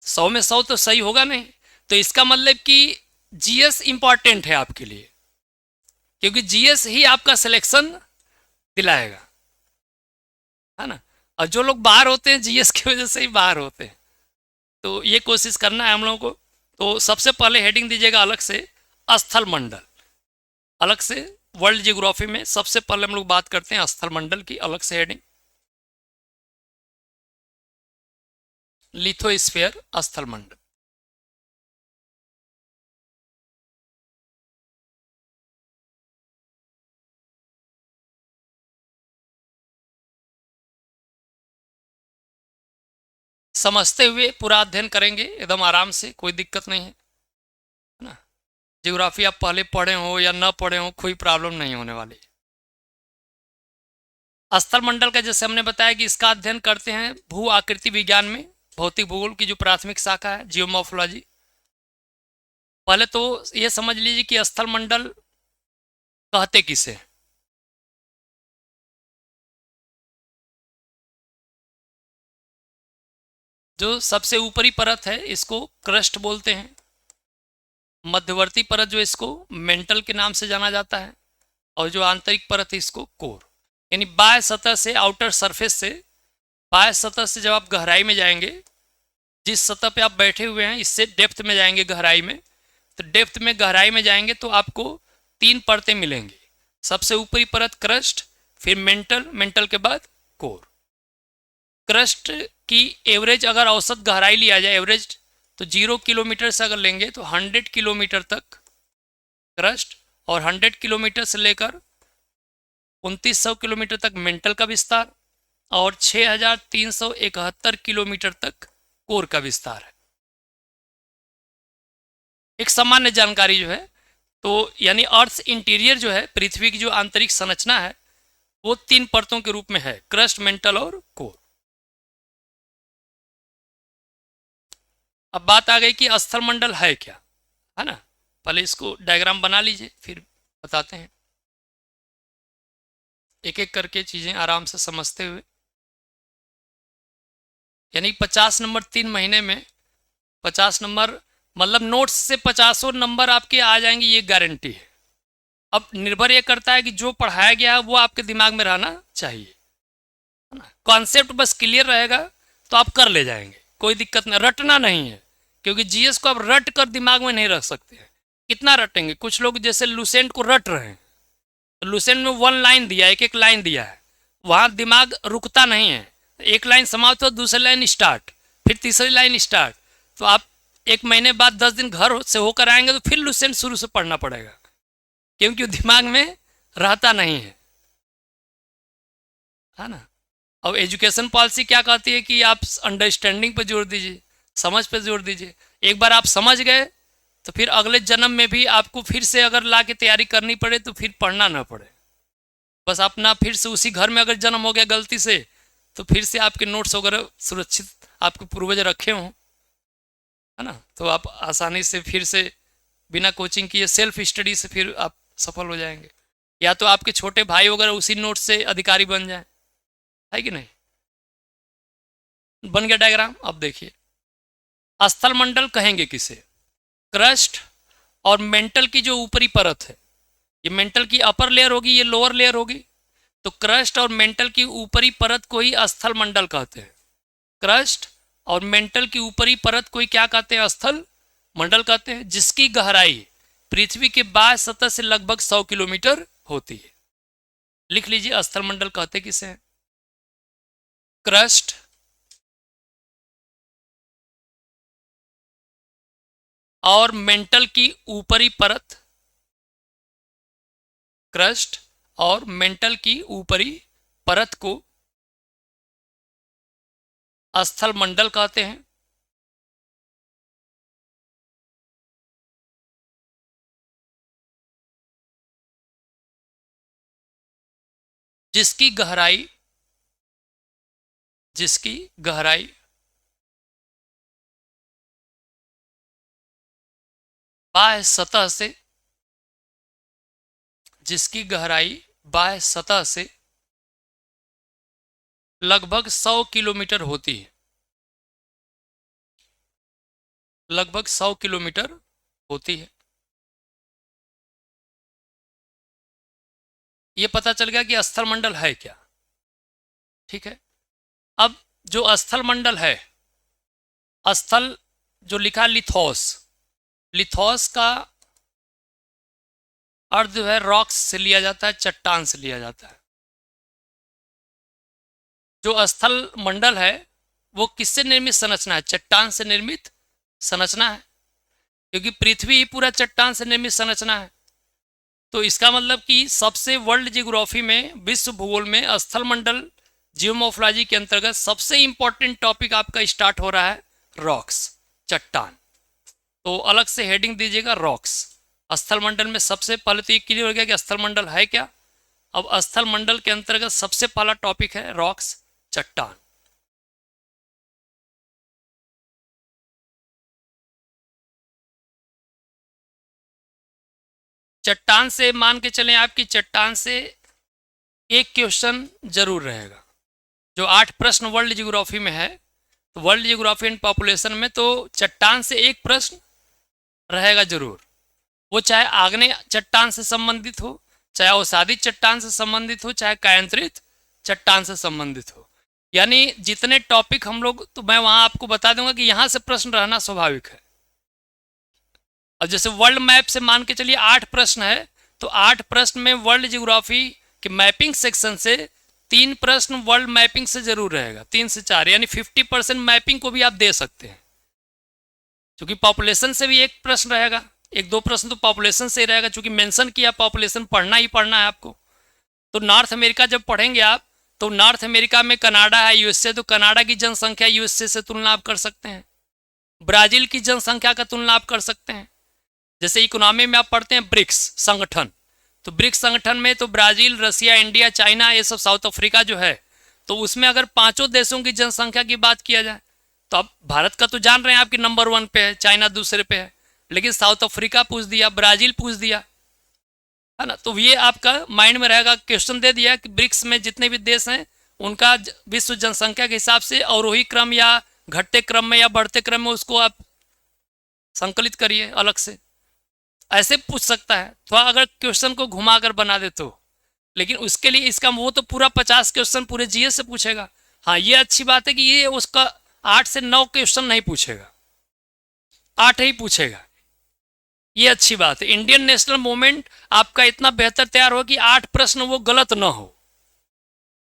100 में 100 तो सही होगा नहीं। तो इसका मतलब कि जीएस इंपॉर्टेंट है आपके लिए, क्योंकि जीएस ही आपका सिलेक्शन दिलाएगा, है ना। और जो लोग बाहर होते हैं जीएस की वजह से ही बाहर होते हैं, तो ये कोशिश करना है हम लोगों को। तो सबसे पहले हेडिंग दीजिएगा अलग से स्थल मंडल, अलग से वर्ल्ड जियोग्राफी में सबसे पहले हम लोग बात करते हैं स्थल मंडल की, अलग से हेडिंग। लिथोस्फीयर स्थल मंडल। समझते हुए पूरा अध्ययन करेंगे एकदम आराम से, कोई दिक्कत नहीं है ना। ज्योग्राफी आप पहले पढ़े हो या ना पढ़े हो, कोई प्रॉब्लम नहीं होने वाली। स्थल मंडल का जैसे हमने बताया कि इसका अध्ययन करते हैं भू आकृति विज्ञान में, भौतिक भूगोल की जो प्राथमिक शाखा है जियोमॉर्फोलॉजी। पहले तो ये समझ लीजिए कि स्थल मंडल कहते किसे। जो सबसे ऊपरी परत है इसको क्रस्ट बोलते हैं, मध्यवर्ती परत जो इसको मेंटल के नाम से जाना जाता है, और जो आंतरिक परत है इसको कोर। यानी बाह्य सतह से, आउटर सरफेस से, बाह्य सतह से जब आप गहराई में जाएंगे, जिस सतह पे आप बैठे हुए हैं इससे डेप्थ में जाएंगे गहराई में, तो डेप्थ में गहराई में जाएंगे तो आपको 3 परतें मिलेंगी। सबसे ऊपरी परत क्रस्ट, फिर मेंटल, मेंटल के बाद कोर। क्रस्ट की एवरेज अगर औसत गहराई लिया जाए, एवरेज, तो 0 किलोमीटर से अगर लेंगे तो 100 किलोमीटर तक क्रस्ट, और 100 किलोमीटर से लेकर 2900 किलोमीटर तक मेंटल का विस्तार, और 6371 किलोमीटर तक कोर का विस्तार है। एक सामान्य जानकारी जो है, तो यानी अर्थ इंटीरियर जो है, पृथ्वी की जो आंतरिक संरचना है, वो 3 परतों के रूप में है, क्रस्ट, मेंटल और कोर। अब बात आ गई कि स्थल मंडल है क्या, है ना। पहले इसको डायग्राम बना लीजिए, फिर बताते हैं एक एक करके चीजें आराम से समझते हुए। यानी 50 नंबर 3 महीने में, 50 नंबर मतलब नोट्स से 50 नंबर आपके आ जाएंगे, ये गारंटी है। अब निर्भर ये करता है कि जो पढ़ाया गया है वो आपके दिमाग में रहना चाहिए, है ना। कॉन्सेप्ट बस क्लियर रहेगा तो आप कर ले जाएंगे, कोई दिक्कत नहीं। रटना नहीं है, क्योंकि जीएस को आप रट कर दिमाग में नहीं रख सकते हैं। कितना रटेंगे? कुछ लोग जैसे लुसेंट को रट रहे हैं, तो लुसेंट में 1 लाइन दिया है, एक एक लाइन दिया है, वहाँ दिमाग रुकता नहीं है। एक लाइन समाप्त हो, दूसरी लाइन स्टार्ट, फिर तीसरी लाइन स्टार्ट। तो आप 1 महीने बाद 10 दिन घर से होकर आएंगे तो फिर लुसेंट शुरू से पढ़ना पड़ेगा, क्योंकि दिमाग में रहता नहीं है ना। अब एजुकेशन पॉलिसी क्या कहती है कि आप अंडरस्टैंडिंग पर जोर दीजिए, समझ पर जोर दीजिए। एक बार आप समझ गए तो फिर अगले जन्म में भी आपको फिर से अगर ला के तैयारी करनी पड़े तो फिर पढ़ना ना पड़े। बस अपना फिर से उसी घर में अगर जन्म हो गया गलती से, तो फिर से आपके नोट्स वगैरह सुरक्षित आपके पूर्वज रखे हों, है ना, तो आप आसानी से फिर से बिना कोचिंग किए सेल्फ स्टडी से फिर आप सफल हो जाएंगे। या तो आपके छोटे भाई वगैरह उसी नोट से अधिकारी बन जाए, है कि नहीं। बन गया डायग्राम। अब देखिए स्थल मंडल कहेंगे किसे? क्रस्ट और मेंटल की जो ऊपरी परत है, ये मेंटल की अपर लेयर होगी, ये लोअर लेयर होगी, तो क्रस्ट और मेंटल की ऊपरी परत को ही स्थल मंडल कहते हैं। क्रस्ट और मेंटल की ऊपरी परत को ही क्या कहते हैं? स्थल मंडल कहते हैं, जिसकी गहराई पृथ्वी के बाह्य सतह से लगभग 100 किलोमीटर होती है। लिख लीजिए स्थल मंडल कहते किसे हैं? क्रस्ट और मेंटल की ऊपरी परत, क्रस्ट और मेंटल की ऊपरी परत को स्थल मंडल कहते हैं। जिसकी गहराई बाह्य सतह से, जिसकी गहराई बाह्य सतह से लगभग 100 किलोमीटर होती है, लगभग 100 किलोमीटर होती है। यह पता चल गया कि स्थल मंडल है क्या। ठीक है। अब जो स्थल मंडल है, स्थल जो लिखा लिथोस, लिथोस का अर्थ जो है रॉक्स से लिया जाता है, चट्टान से लिया जाता है। जो स्थल मंडल है वो किससे निर्मित संरचना है? चट्टान से निर्मित संरचना है, क्योंकि पृथ्वी ही पूरा चट्टान से निर्मित संरचना है। तो इसका मतलब कि सबसे वर्ल्ड जियोग्राफी में, विश्व भूगोल में स्थल मंडल जियोमोर्फोलॉजी के अंतर्गत सबसे इंपॉर्टेंट टॉपिक आपका स्टार्ट हो रहा है रॉक्स, चट्टान। तो अलग से हेडिंग दीजिएगा रॉक्स। स्थल मंडल में सबसे पहले तो ये क्लियर हो गया कि स्थल मंडल है क्या। अब स्थल मंडल के अंतर्गत सबसे पहला टॉपिक है रॉक्स, चट्टान। चट्टान से मान के चलें, आपकी चट्टान से एक क्वेश्चन जरूर रहेगा। जो 8 प्रश्न वर्ल्ड जियोग्राफी में है, तो वर्ल्ड जियोग्राफी एंड पॉपुलेशन में तो चट्टान से एक प्रश्न रहेगा जरूर। वो चाहे आग्नेय चट्टान से संबंधित हो, चाहे अवसादी चट्टान से संबंधित हो, चाहे कायांतरित चट्टान से संबंधित हो। यानी जितने टॉपिक हम लोग, तो मैं वहां आपको बता दूंगा कि यहां से प्रश्न रहना स्वाभाविक है। अब जैसे वर्ल्ड मैप से मान के चलिए 8 प्रश्न है, तो 8 प्रश्न में वर्ल्ड जियोग्राफी के मैपिंग सेक्शन से 3 प्रश्न वर्ल्ड मैपिंग से जरूर रहेगा, 3 से 4, यानी 50% मैपिंग को भी आप दे सकते हैं। क्योंकि पॉपुलेशन से भी एक प्रश्न रहेगा, 1-2 प्रश्न तो पॉपुलेशन से ही रहेगा, क्योंकि मेंशन किया पॉपुलेशन पढ़ना ही पढ़ना है आपको। तो नॉर्थ अमेरिका जब पढ़ेंगे आप, तो नॉर्थ अमेरिका में कनाडा है, यूएसए, तो कनाडा की जनसंख्या यूएसए से तुलना आप कर सकते हैं। ब्राजील की जनसंख्या का तुलना आप कर सकते हैं। जैसे इकोनॉमी में आप पढ़ते हैं ब्रिक्स संगठन, तो ब्रिक्स संगठन में तो ब्राजील, रसिया, इंडिया, चाइना, ये सब, साउथ अफ्रीका जो है, तो उसमें अगर 5 देशों की जनसंख्या की बात किया जाए, तो अब भारत का तो जान रहे हैं आपकी नंबर 1 पे है, चाइना दूसरे पे है, लेकिन साउथ अफ्रीका पूछ दिया, ब्राजील पूछ दिया, है ना। तो ये आपका माइंड में रहेगा, क्वेश्चन दे दिया कि ब्रिक्स में जितने भी देश हैं उनका विश्व जनसंख्या के हिसाब से अवरोही क्रम या घटते क्रम में या बढ़ते क्रम में उसको आप संकलित करिए अलग से, ऐसे पूछ सकता है। थोड़ा अगर क्वेश्चन को घुमाकर बना दे तो, लेकिन उसके लिए इसका वो तो पूरा 50 क्वेश्चन पूरे जीएस से पूछेगा। हाँ, ये अच्छी बात है कि ये उसका 8 से 9 क्वेश्चन नहीं पूछेगा, 8 ही पूछेगा, ये अच्छी बात है। इंडियन नेशनल मूवमेंट आपका इतना बेहतर तैयार हो कि 8 प्रश्न वो गलत ना हो,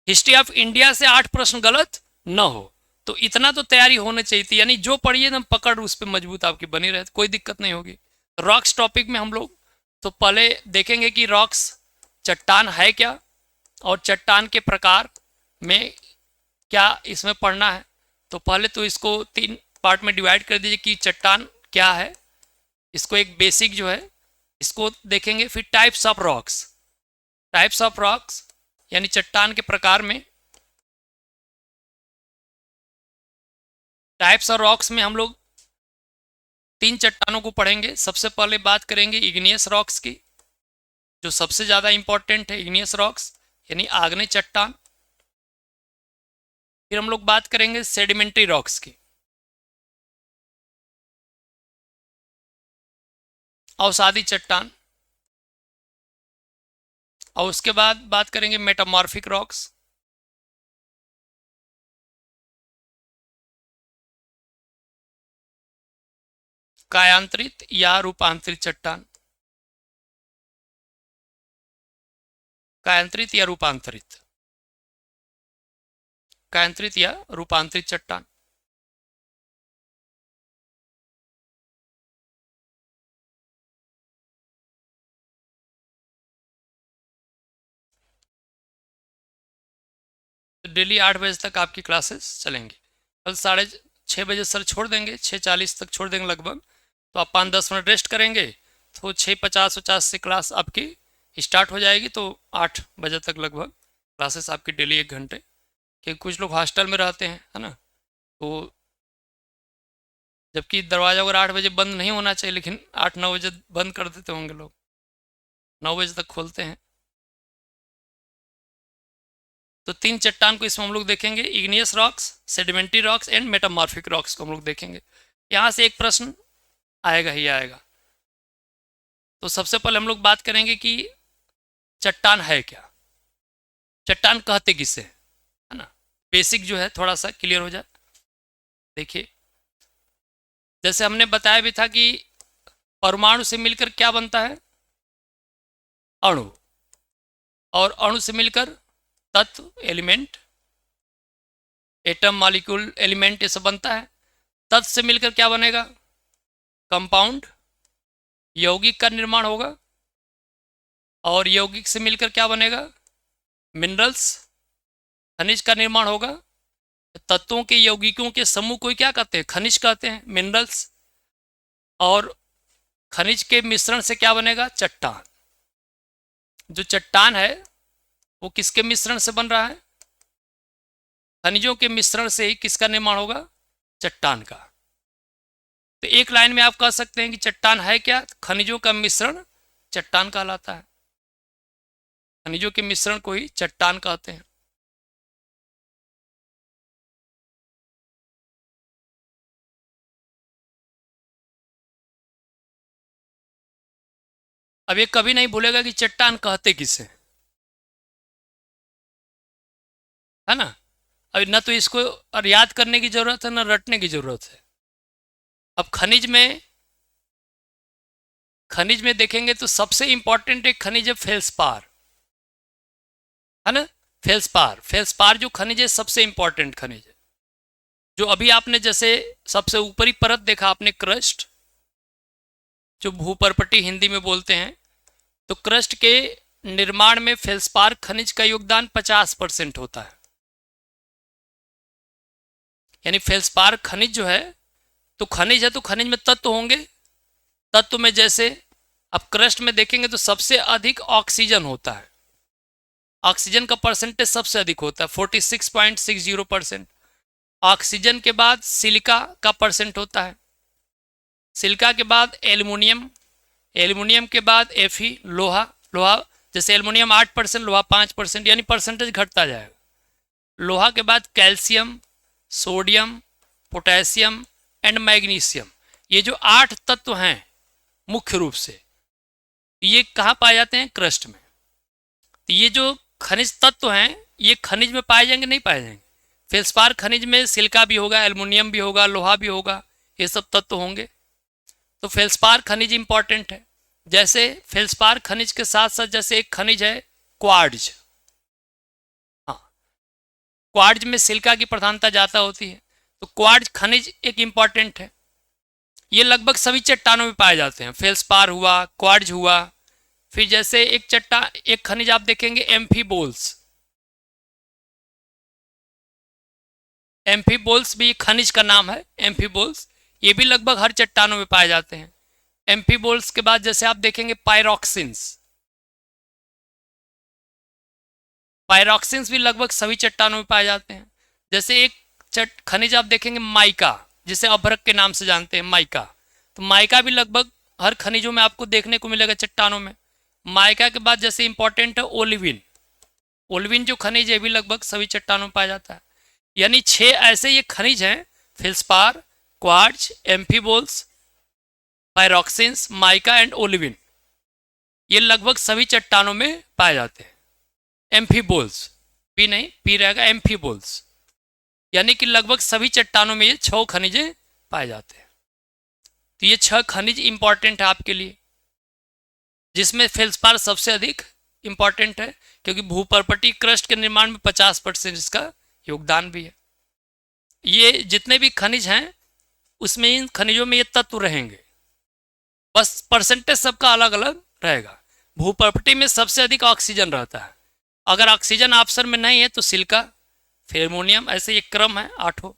हिस्ट्री ऑफ इंडिया से 8 प्रश्न गलत ना हो, तो इतना तो तैयारी होनी चाहिए थी। यानी जो पढ़िए एकदम पकड़ उस पर मजबूत आपकी बनी रहे, कोई दिक्कत नहीं होगी। रॉक्स टॉपिक में हम लोग तो पहले देखेंगे कि रॉक्स चट्टान है क्या, और चट्टान के प्रकार में क्या इसमें पढ़ना है। तो पहले तो इसको 3 पार्ट में डिवाइड कर दीजिए कि चट्टान क्या है, इसको एक बेसिक जो है इसको देखेंगे। फिर types of rocks, types of rocks यानी चट्टान के प्रकार में, टाइप्स ऑफ रॉक्स में हम लोग 3 चट्टानों को पढ़ेंगे। सबसे पहले बात करेंगे इग्नियस रॉक्स की, जो सबसे ज़्यादा इंपॉर्टेंट है, इग्नियस रॉक्स यानी आग्नेय चट्टान। फिर हम लोग बात करेंगे सेडिमेंट्री रॉक्स की, अवसादी चट्टान, और उसके बाद बात करेंगे मेटामॉर्फिक रॉक्स, कायांतरित या रूपांतरित चट्टान, कायांतरित या रूपांतरित, कायांतरित या रूपांतरित चट्टान। तो डेली 8 बजे तक आपकी क्लासेस चलेंगी। कल 6:30 बजे सर छोड़ देंगे, 6:40 तक छोड़ देंगे लगभग, तो आप 5-10 मिनट रेस्ट करेंगे, तो 6:50 से क्लास आपकी स्टार्ट हो जाएगी। तो 8 बजे तक लगभग क्लासेस आपकी डेली 1 घंटे, क्योंकि कुछ लोग हॉस्टल में रहते हैं, है ना, तो जबकि दरवाज़ा अगर 8 बजे बंद नहीं होना चाहिए, लेकिन 8-9 बजे बंद कर देते होंगे लोग, 9 बजे तक खोलते हैं। तो 3 चट्टान को इसमें हम लोग देखेंगे, igneous rocks, sedimentary rocks and metamorphic rocks को हम लोग देखेंगे। यहाँ से एक प्रश्न आएगा ही आएगा। तो सबसे पहले हम लोग बात करेंगे कि चट्टान है क्या, चट्टान कहते किसे, है ना, बेसिक जो है थोड़ा सा क्लियर हो जाए। देखिए, जैसे हमने बताया भी था कि परमाणु से मिलकर क्या बनता है, अणु, और अणु से मिलकर तत्व, एलिमेंट, एटम, मॉलिक्यूल, एलिमेंट, ये सब बनता है। तत्व से मिलकर क्या बनेगा? कंपाउंड, यौगिक का निर्माण होगा। और यौगिक से मिलकर क्या बनेगा? मिनरल्स, खनिज का निर्माण होगा। तत्वों के, यौगिकों के समूह को क्या कहते हैं? खनिज कहते हैं, मिनरल्स। और खनिज के मिश्रण से क्या बनेगा? चट्टान। जो चट्टान है वो किसके मिश्रण से बन रहा है? खनिजों के मिश्रण से ही किसका निर्माण होगा? चट्टान का। तो एक लाइन में आप कह सकते हैं कि चट्टान है क्या? खनिजों का मिश्रण चट्टान कहलाता है। खनिजों के मिश्रण को ही चट्टान कहते हैं। अब ये कभी नहीं भूलेगा कि चट्टान कहते किसे, है ना। अब न तो इसको और याद करने की जरूरत है, न रटने की जरूरत है। अब खनिज में देखेंगे तो सबसे इंपॉर्टेंट एक खनिज है फेल्सपार, है ना। फेल्सपार जो खनिज है सबसे इंपॉर्टेंट खनिज है। जो अभी आपने जैसे सबसे ऊपरी परत देखा आपने, क्रस्ट, जो भूपर्पटी हिंदी में बोलते हैं, तो क्रस्ट के निर्माण में फेल्सपार खनिज का योगदान 50% होता है। यानी फेल्सपार खनिज जो है, तो खनिज है तो खनिज में तत्व होंगे। तत्व में जैसे अब क्रस्ट में देखेंगे तो सबसे अधिक ऑक्सीजन होता है। ऑक्सीजन का परसेंटेज सबसे अधिक होता है, 46.60%। ऑक्सीजन के बाद सिलिका का परसेंट होता है। सिलिका के बाद एल्युमिनियम, एल्युमिनियम के बाद एफी, लोहा। लोहा जैसे एल्युमिनियम 8%, लोहा 5%, यानी परसेंटेज घटता जाएगा। लोहा के बाद calcium, sodium, potassium and magnesium. ये जो 8 तत्व हैं मुख्य रूप से, ये कहाँ पाए जाते हैं? क्रस्ट में। तो ये जो खनिज तत्व हैं ये खनिज में पाए जाएंगे? नहीं पाए जाएंगे। फेल्सपार खनिज में सिलिका भी होगा, एल्युमिनियम भी होगा, लोहा भी होगा, ये सब तत्व होंगे। तो फेल्सपार खनिज इंपॉर्टेंट है। जैसे फेल्सपार खनिज के साथ साथ जैसे एक खनिज है क्वार्ट्ज। हाँ, क्वार्ट्ज में सिलिका की प्रधानता ज्यादा होती है, तो क्वार्ट्ज खनिज एक इंपॉर्टेंट है। ये लगभग सभी चट्टानों में पाए जाते हैं। फेल्सपार हुआ, क्वार्ट्ज हुआ। फिर जैसे एक खनिज आप देखेंगे एम्फीबोल्स। एम्फीबोल्स भी खनिज का नाम है, एम्फीबोल्स। ये भी लगभग हर चट्टानों में पाए जाते हैं। एम्फीबोल्स के बाद जैसे आप देखेंगे पायरोक्सिन्स। पायरोक्सिन्स भी लगभग सभी चट्टानों में पाए जाते हैं। जैसे एक खनिज आप देखेंगे माइका, जिसे अभ्रक के नाम से जानते हैं, माइका। तो माइका भी लगभग हर खनिजों में आपको देखने को मिलेगा, चट्टानों में। माइका के बाद जैसे इंपॉर्टेंट है ओलिविन। ओलिविन जो खनिज है भी लगभग सभी चट्टानों में पाया जाता है। यानी 6 ऐसे ये खनिज हैं, फिल्सपार, क्वार्ट्ज, एम्फीबोल्स, पायरोक्सिन्स, माइका एंड ओलिविन। ये लगभग सभी चट्टानों में पाए जाते हैं। एम्फीबोल्स, पी नहीं, पी रहेगा, एम्फीबोल्स। यानी कि लगभग सभी चट्टानों में ये 6 खनिजें पाए जाते हैं। तो ये 6 खनिज इंपॉर्टेंट है आपके लिए, जिसमें फेल्सपार सबसे अधिक इंपॉर्टेंट है, क्योंकि भूपर्पटी क्रस्ट के निर्माण में 50% इसका योगदान भी है। ये जितने भी खनिज हैं उसमें इन खनिजों में ये तत्व रहेंगे, बस परसेंटेज सबका अलग अलग रहेगा। भूपर्पटी में सबसे अधिक ऑक्सीजन रहता है। अगर ऑक्सीजन ऑप्शन में नहीं है तो सिलिका, फिर एल्युमिनियम, ऐसे ये क्रम है 8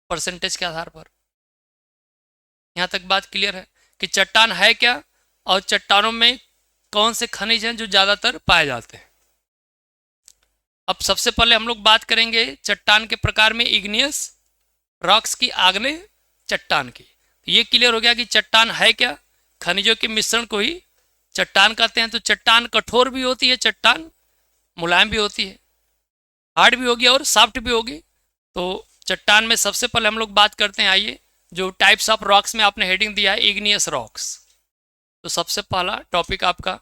परसेंटेज के आधार पर। यहाँ तक बात क्लियर है कि चट्टान है क्या और चट्टानों में कौन से खनिज हैं जो ज़्यादातर पाए जाते हैं। अब सबसे पहले हम लोग बात करेंगे चट्टान के प्रकार में, इग्नियस रॉक्स की, आग्नेय चट्टान की। तो ये क्लियर हो गया कि चट्टान है क्या, खनिजों के मिश्रण को ही चट्टान कहते हैं। तो चट्टान कठोर भी होती है, चट्टान मुलायम भी होती है, हार्ड भी होगी और सॉफ्ट भी होगी। तो चट्टान में सबसे पहले हम लोग बात करते हैं, आइए, जो टाइप्स ऑफ रॉक्स में आपने हेडिंग दिया है, इग्नियस रॉक्स। तो सबसे पहला टॉपिक आपका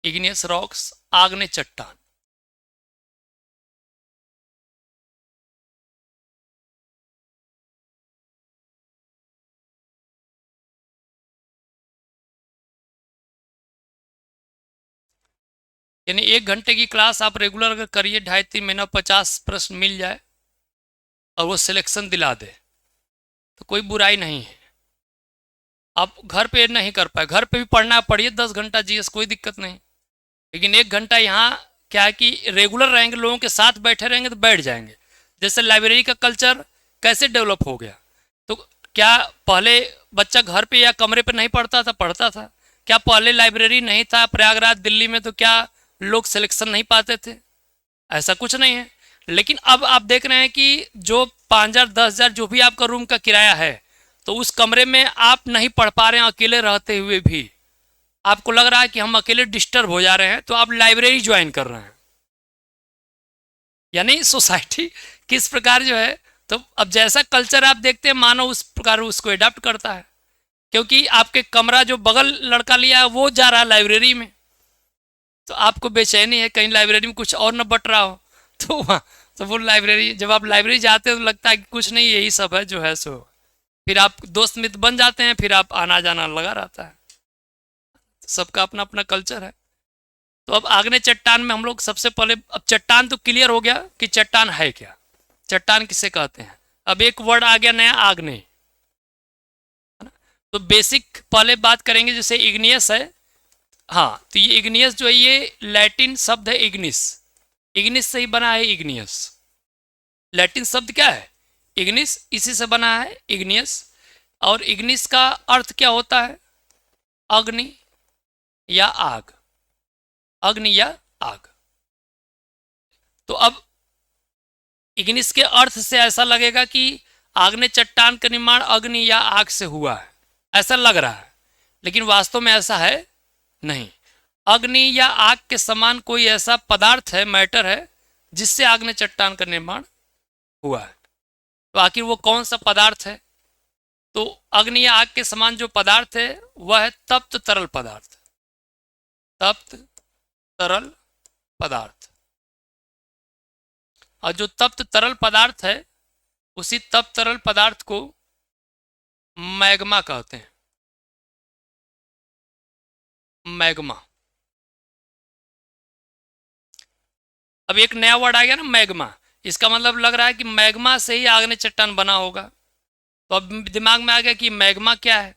इग्नियस रॉक्स, आग्नेय चट्टान। यानी 1 घंटे की क्लास आप रेगुलर अगर करिए 2.5-3 महीना 50 प्रश्न मिल जाए और वो सिलेक्शन दिला दे तो कोई बुराई नहीं है। आप घर पे नहीं कर पाए, घर पे भी पढ़ना पढ़िए 10 घंटा जीएस, कोई दिक्कत नहीं। लेकिन 1 घंटा यहाँ क्या है कि रेगुलर रहेंगे, लोगों के साथ बैठे रहेंगे तो बैठ जाएंगे। जैसे लाइब्रेरी का कल्चर कैसे डेवलप हो गया, तो क्या पहले बच्चा घर पे या कमरे पे नहीं पढ़ता था? पढ़ता था। क्या पहले लाइब्रेरी नहीं था प्रयागराज दिल्ली में तो क्या लोग सिलेक्शन नहीं पाते थे? ऐसा कुछ नहीं है। लेकिन अब आप देख रहे हैं कि जो 5,000 10,000 जो भी आपका रूम का किराया है, तो उस कमरे में आप नहीं पढ़ पा रहे हैं अकेले रहते हुए भी, आपको लग रहा है कि हम अकेले डिस्टर्ब हो जा रहे हैं, तो आप लाइब्रेरी ज्वाइन कर रहे हैं। यानी सोसाइटी किस प्रकार जो है, तो अब जैसा कल्चर आप देखते हैं मानव उस प्रकार उसको एडाप्ट करता है। क्योंकि आपके कमरा जो बगल लड़का लिया है वो जा रहा है लाइब्रेरी में, तो आपको बेचैनी है कहीं लाइब्रेरी में कुछ और न बट रहा हो। तो वहाँ तो वो लाइब्रेरी, जब आप लाइब्रेरी जाते हो तो लगता है कि कुछ नहीं, यही सब है जो है सो। फिर आप दोस्त मित्र बन जाते हैं, फिर आप आना जाना लगा रहता है। सबका अपना अपना कल्चर है। तो अब आग्नेय चट्टान में हम लोग सबसे पहले, अब चट्टान तो क्लियर हो गया कि चट्टान है क्या, चट्टान किसे कहते हैं। अब एक वर्ड आ गया नया, आग्नेय। तो बेसिक पहले बात करेंगे, जैसे इग्नियस है। हाँ, तो ये इग्नियस जो है ये लैटिन शब्द है इग्निस, इग्निस से ही बना है इग्नियस। लैटिन शब्द क्या है? इग्निस, इसी से बना है इग्नियस। और इग्निस का अर्थ क्या होता है? अग्नि या आग, अग्नि या आग। तो अब इग्निस के अर्थ से ऐसा लगेगा कि आग्नेय चट्टान का निर्माण अग्नि या आग से हुआ है, ऐसा लग रहा है। लेकिन वास्तव में ऐसा है नहीं। अग्नि या आग के समान कोई ऐसा पदार्थ है, मैटर है, जिससे आग्नेय चट्टान का निर्माण हुआ है। तो आखिर वो कौन सा पदार्थ है? तो अग्नि या आग के समान जो पदार्थ है वह है तप्त तरल पदार्थ, तप्त तरल पदार्थ। और जो तप्त तरल पदार्थ है, उसी तप्त तरल पदार्थ को मैग्मा कहते हैं। मैग्मा। अब एक नया वर्ड आ गया ना, मैग्मा। इसका मतलब लग रहा है कि मैग्मा से ही आग्नेय चट्टान बना होगा। तो अब दिमाग में आ गया कि मैग्मा क्या है।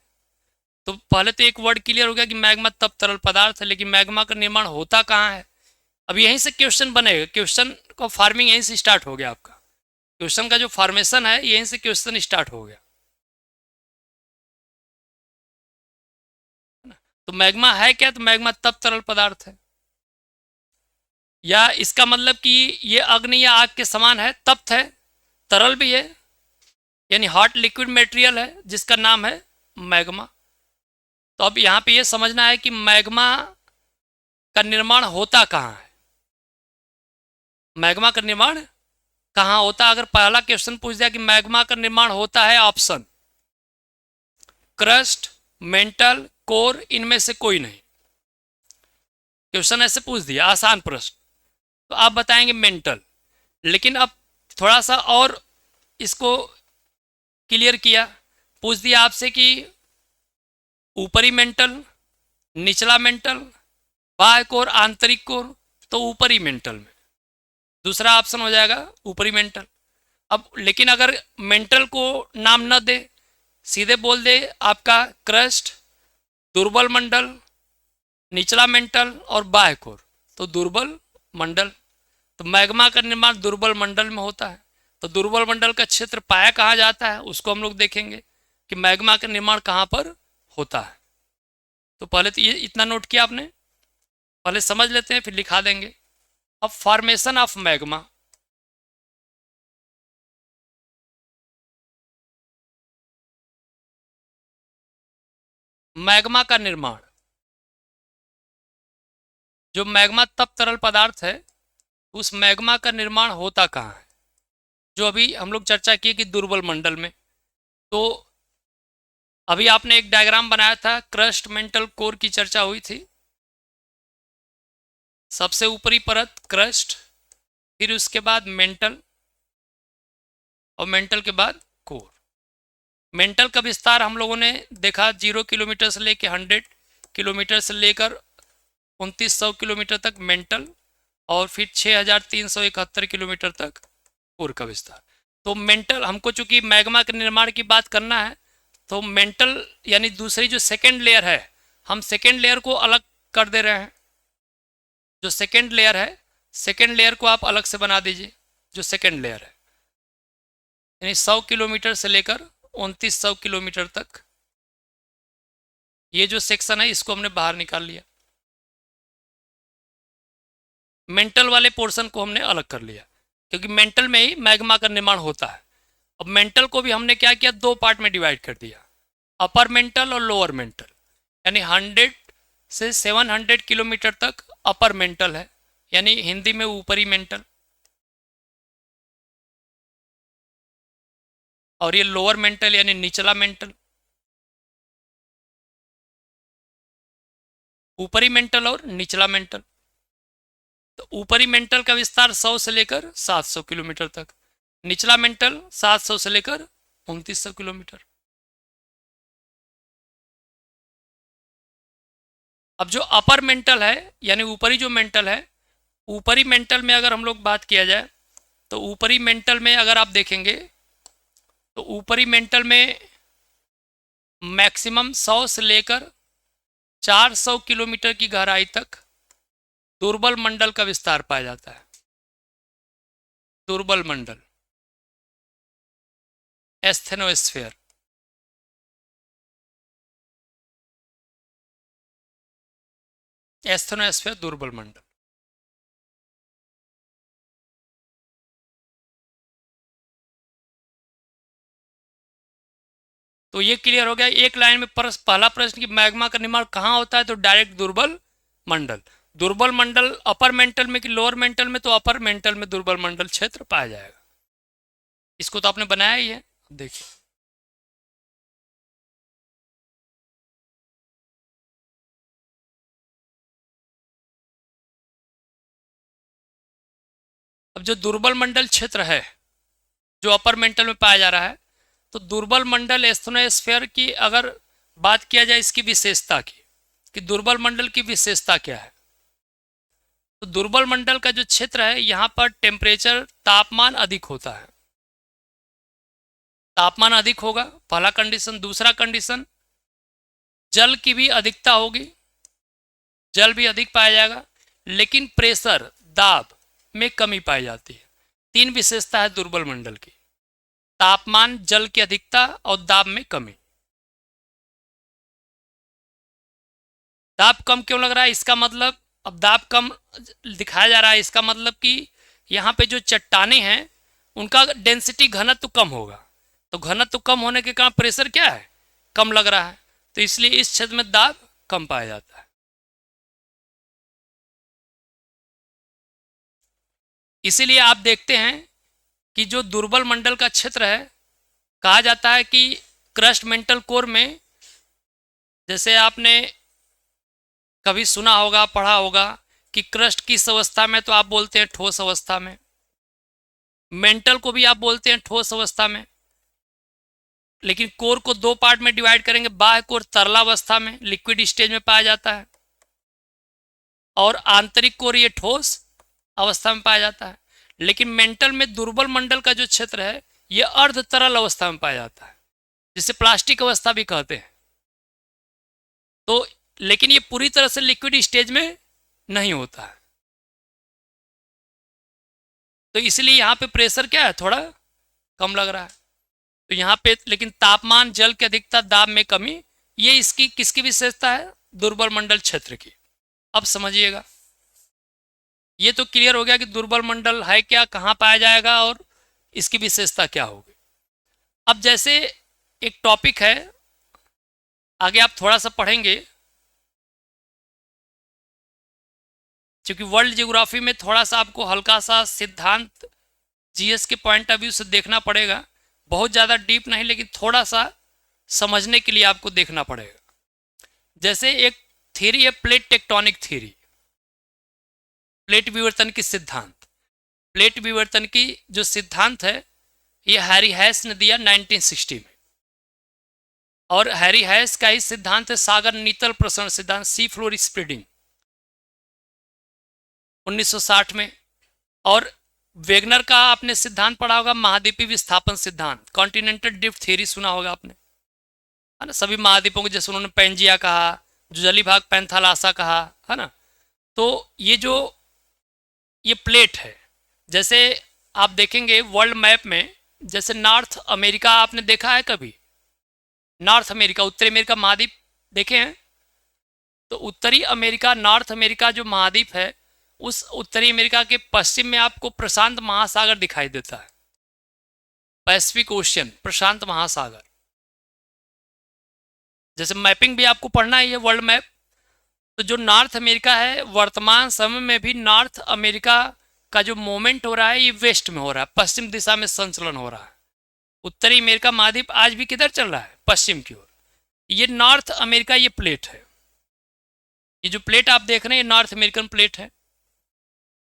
तो पहले तो एक वर्ड क्लियर हो गया कि मैग्मा तब तरल पदार्थ है, लेकिन मैग्मा का निर्माण होता कहाँ है? अब यहीं से क्वेश्चन बनेगा। क्वेश्चन का फार्मिंग यहीं से स्टार्ट हो गया आपका। क्वेश्चन का जो फॉर्मेशन है यहीं से क्वेश्चन स्टार्ट हो गया। तो मैग्मा है क्या? तो मैग्मा तब तरल पदार्थ है। या इसका मतलब कि ये अग्नि या आग के समान है, तप्त है, तरल भी है, यानी हॉट लिक्विड मटेरियल है जिसका नाम है मैग्मा। तो अब यहाँ पे ये समझना है कि मैग्मा का निर्माण होता कहाँ है। मैग्मा का निर्माण कहाँ होता है? अगर पहला क्वेश्चन पूछ दिया कि मैग्मा का निर्माण होता है, ऑप्शन क्रस्ट, मेंटल, कोर, इनमें से कोई नहीं। क्वेश्चन ऐसे पूछ दिया, आसान प्रश्न, तो आप बताएंगे मेंटल। लेकिन अब थोड़ा सा और इसको क्लियर किया, पूछ दिया आपसे कि ऊपरी मेंटल, निचला मेंटल, बाह्य कोर, आंतरिक कोर, तो ऊपरी मेंटल में दूसरा ऑप्शन हो जाएगा ऊपरी मेंटल। अब लेकिन अगर मेंटल को नाम न दे, सीधे बोल दे आपका क्रस्ट, दुर्बल मंडल, निचला मेंटल और बाह्य कोर, तो दुर्बल मंडल। तो मैग्मा का निर्माण दुर्बल मंडल में होता है। तो दुर्बल मंडल का क्षेत्र पाया कहाँ जाता है, उसको हम लोग देखेंगे कि मैग्मा का निर्माण कहाँ पर होता है। तो पहले तो ये इतना नोट किया आपने, पहले समझ लेते हैं फिर लिखा देंगे। अब फॉर्मेशन ऑफ मैग्मा। मैग्मा का निर्माण, जो मैग्मा तप तरल पदार्थ है, उस मैग्मा का निर्माण होता कहाँ है? जो अभी हम लोग चर्चा किए कि दुर्बल मंडल में। तो अभी आपने एक डायग्राम बनाया था, क्रस्ट, मेंटल, कोर की चर्चा हुई थी। सबसे ऊपरी परत क्रस्ट, फिर उसके बाद मेंटल, और मेंटल के बाद कोर। मेंटल का विस्तार हम लोगों ने देखा 0 किलोमीटर से लेकर 100 किलोमीटर से लेकर 2900 किलोमीटर तक मेंटल, और फिर 6371 किलोमीटर तक कोर का विस्तार। तो मेंटल, हमको चूंकि मैग्मा के निर्माण की बात करना है, तो मेंटल यानी दूसरी जो सेकेंड लेयर है, हम सेकेंड लेयर को अलग कर दे रहे हैं। जो सेकेंड लेयर है, सेकेंड लेयर को आप अलग से बना दीजिए। जो सेकेंड लेयर है यानी 100 किलोमीटर से लेकर 2900 किलोमीटर तक, ये जो सेक्शन है इसको हमने बाहर निकाल लिया। मेंटल वाले पोर्शन को हमने अलग कर लिया, क्योंकि मेंटल में ही मैग्मा का निर्माण होता है। अब मेंटल को भी हमने क्या किया, दो पार्ट में डिवाइड कर दिया, अपर मेंटल और लोअर मेंटल। यानी 100 से 700 किलोमीटर तक अपर मेंटल है, यानी हिंदी में ऊपरी मेंटल, और ये लोअर मेंटल यानी निचला मेंटल। ऊपरी मेंटल और निचला मेंटल। तो ऊपरी मेंटल का विस्तार 100 से लेकर 700 किलोमीटर तक, निचला मेंटल 700 से लेकर 2900 किलोमीटर। अब जो अपर मेंटल है यानी ऊपरी जो मेंटल है, ऊपरी मेंटल में अगर हम लोग बात किया जाए, तो ऊपरी मेंटल में अगर आप देखेंगे तो ऊपरी मेंटल में मैक्सिमम 100 से लेकर 400 किलोमीटर की गहराई तक दुर्बल मंडल का विस्तार पाया जाता है। दुर्बल मंडल, एस्थेनोस्फीयर। एस्थेनोस्फीयर दुर्बल मंडल। तो ये क्लियर हो गया एक लाइन में। पहला प्रश्न कि मैग्मा का निर्माण कहाँ होता है, तो डायरेक्ट दुर्बल मंडल। दुर्बल मंडल अपर मेंटल में कि लोअर मेंटल में, तो अपर मेंटल में दुर्बल मंडल क्षेत्र पाया जाएगा। इसको तो आपने बनाया ही है, देखिए। अब जो दुर्बल मंडल क्षेत्र है जो अपर मेंटल में पाया जा रहा है, तो दुर्बल मंडल एस्थेनोस्फीयर की अगर बात किया जाए इसकी विशेषता की, कि दुर्बल मंडल की विशेषता क्या है, तो दुर्बल मंडल का जो क्षेत्र है यहाँ पर टेम्परेचर, तापमान अधिक होता है। तापमान अधिक होगा, पहला कंडीशन। दूसरा कंडीशन, जल की भी अधिकता होगी, जल भी अधिक पाया जाएगा, लेकिन प्रेशर, दाब में कमी पाई जाती है। तीन विशेषता है दुर्बल मंडल की: तापमान, जल की अधिकता और दाब में कमी। दाब कम क्यों लग रहा है, इसका मतलब, अब दाब कम दिखाया जा रहा है, इसका मतलब कि यहाँ पे जो चट्टाने हैं उनका डेंसिटी, घनत्व कम होगा। तो घनत्व कम होने के कारण प्रेशर क्या है, कम लग रहा है। तो इसलिए इस क्षेत्र में दाब कम पाया जाता है। इसीलिए आप देखते हैं कि जो दुर्बल मंडल का क्षेत्र है, कहा जाता है कि क्रस्ट मेंटल कोर में, जैसे आपने कभी सुना होगा, पढ़ा होगा कि क्रस्ट किस अवस्था में, तो आप बोलते हैं ठोस अवस्था में। मेंटल को भी आप बोलते हैं ठोस अवस्था में। लेकिन कोर को दो पार्ट में डिवाइड करेंगे, बाह्य कोर तरलावस्था में, लिक्विड स्टेज में पाया जाता है, और आंतरिक कोर ये ठोस अवस्था में पाया जाता है। लेकिन मेंटल में दुर्बल मंडल का जो क्षेत्र है ये अर्ध तरल अवस्था में पाया जाता है, जिसे प्लास्टिक अवस्था भी कहते हैं। तो लेकिन ये पूरी तरह से लिक्विड स्टेज में नहीं होता है। तो इसलिए यहाँ पे प्रेशर क्या है, थोड़ा कम लग रहा है। तो यहाँ पे लेकिन तापमान, जल की अधिकता, दाब में कमी, ये इसकी किसकी विशेषता है, दुर्बल मंडल क्षेत्र की। अब समझिएगा, ये तो क्लियर हो गया कि दुर्बल मंडल है क्या, कहाँ पाया जाएगा और इसकी विशेषता क्या होगी। अब जैसे एक टॉपिक है, आगे आप थोड़ा सा पढ़ेंगे, क्योंकि वर्ल्ड ज्योग्राफी में थोड़ा सा आपको हल्का सा सिद्धांत जीएस के पॉइंट ऑफ व्यू से देखना पड़ेगा। बहुत ज़्यादा डीप नहीं, लेकिन थोड़ा सा समझने के लिए आपको देखना पड़ेगा। जैसे एक थ्योरी है प्लेट टेक्टोनिक थ्योरी, प्लेट विवर्तन की सिद्धांत। प्लेट विवर्तन की जो सिद्धांत है ये हैरी हैस ने दिया 1960 में, और हैरी हैस का ही सिद्धांत है सागर नीतल प्रसरण सिद्धांत, सी फ्लोर स्प्रेडिंग। 1960 में। और वेगनर का आपने सिद्धांत पढ़ा होगा, महाद्वीपीय विस्थापन सिद्धांत, कॉन्टिनेंटल ड्रिफ्ट थ्योरी सुना होगा आपने, है ना। सभी महाद्वीपों को जैसे उन्होंने पैंजिया कहा, जो जली भाग पैंथालासा कहा, है ना। तो ये प्लेट है। जैसे आप देखेंगे वर्ल्ड मैप में, जैसे नॉर्थ अमेरिका आपने देखा है कभी? नॉर्थ अमेरिका, उत्तरी अमेरिका महाद्वीप देखे हैं? तो उत्तरी अमेरिका, नॉर्थ अमेरिका जो महाद्वीप है, उस उत्तरी अमेरिका के पश्चिम में आपको प्रशांत महासागर दिखाई देता है, पैसिफिक ओशियन, प्रशांत महासागर। जैसे मैपिंग भी आपको पढ़ना ही है, वर्ल्ड मैप। तो जो नॉर्थ अमेरिका है, वर्तमान समय में भी नॉर्थ अमेरिका का जो मूवमेंट हो रहा है, ये वेस्ट में हो रहा है, पश्चिम दिशा में संचलन हो रहा है। उत्तरी अमेरिका महाद्वीप आज भी किधर चल रहा है? पश्चिम की ओर। ये नॉर्थ अमेरिका, ये प्लेट है। ये जो प्लेट आप देख रहे हैं, ये नॉर्थ अमेरिकन प्लेट है।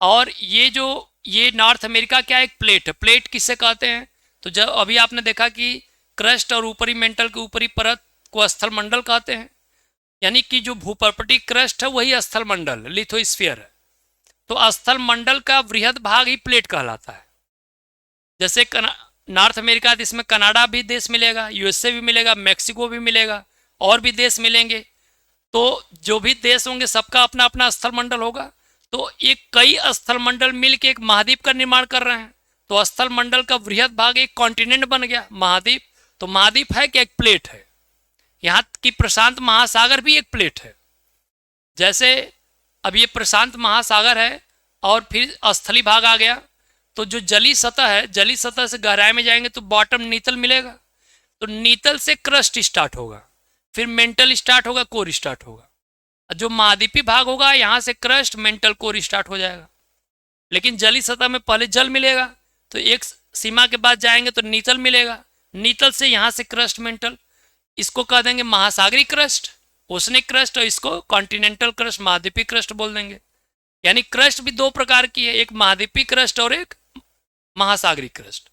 और ये नॉर्थ अमेरिका क्या एक प्लेट है। प्लेट किससे कहते हैं? तो जब अभी आपने देखा कि क्रस्ट और ऊपरी मेंटल की ऊपरी परत को स्थल मंडल कहते हैं, यानी कि जो भूपर्पटी क्रस्ट है वही स्थल मंडल, लिथोस्फीयर है। तो स्थल मंडल का वृहद भाग ही प्लेट कहलाता है। जैसे नॉर्थ अमेरिका, इसमें कनाडा भी देश मिलेगा, यूएसए भी मिलेगा, मैक्सिको भी मिलेगा, और भी देश मिलेंगे। तो जो भी देश होंगे सबका अपना अपना स्थल मंडल होगा। तो ये कई स्थल मंडल मिलकर एक महाद्वीप का निर्माण कर रहे हैं। तो स्थल मंडल का वृहद भाग एक कॉन्टिनेंट बन गया, महाद्वीप। तो महाद्वीप है कि एक प्लेट है। यहाँ की प्रशांत महासागर भी एक प्लेट है। जैसे अब ये प्रशांत महासागर है और फिर स्थली भाग आ गया, तो जो जली सतह है, जली सतह से गहराई में जाएंगे तो बॉटम नीतल मिलेगा। तो नीतल से क्रस्ट स्टार्ट होगा, फिर मेंटल स्टार्ट होगा, कोर स्टार्ट होगा। जो महाद्वीपी भाग होगा, यहाँ से क्रस्ट मेंटल कोर स्टार्ट हो जाएगा। लेकिन जली सतह में पहले जल मिलेगा, तो एक सीमा के बाद जाएंगे तो नीतल मिलेगा, नीतल से यहाँ से क्रस्ट मेंटल, इसको कह देंगे महासागरी क्रस्ट, ओशनिक क्रस्ट, और इसको कॉन्टिनेंटल क्रस्ट, महाद्वीपी क्रस्ट बोल देंगे। यानी क्रस्ट भी दो प्रकार की है, एक महाद्वीपी क्रस्ट और एक महासागरी क्रस्ट।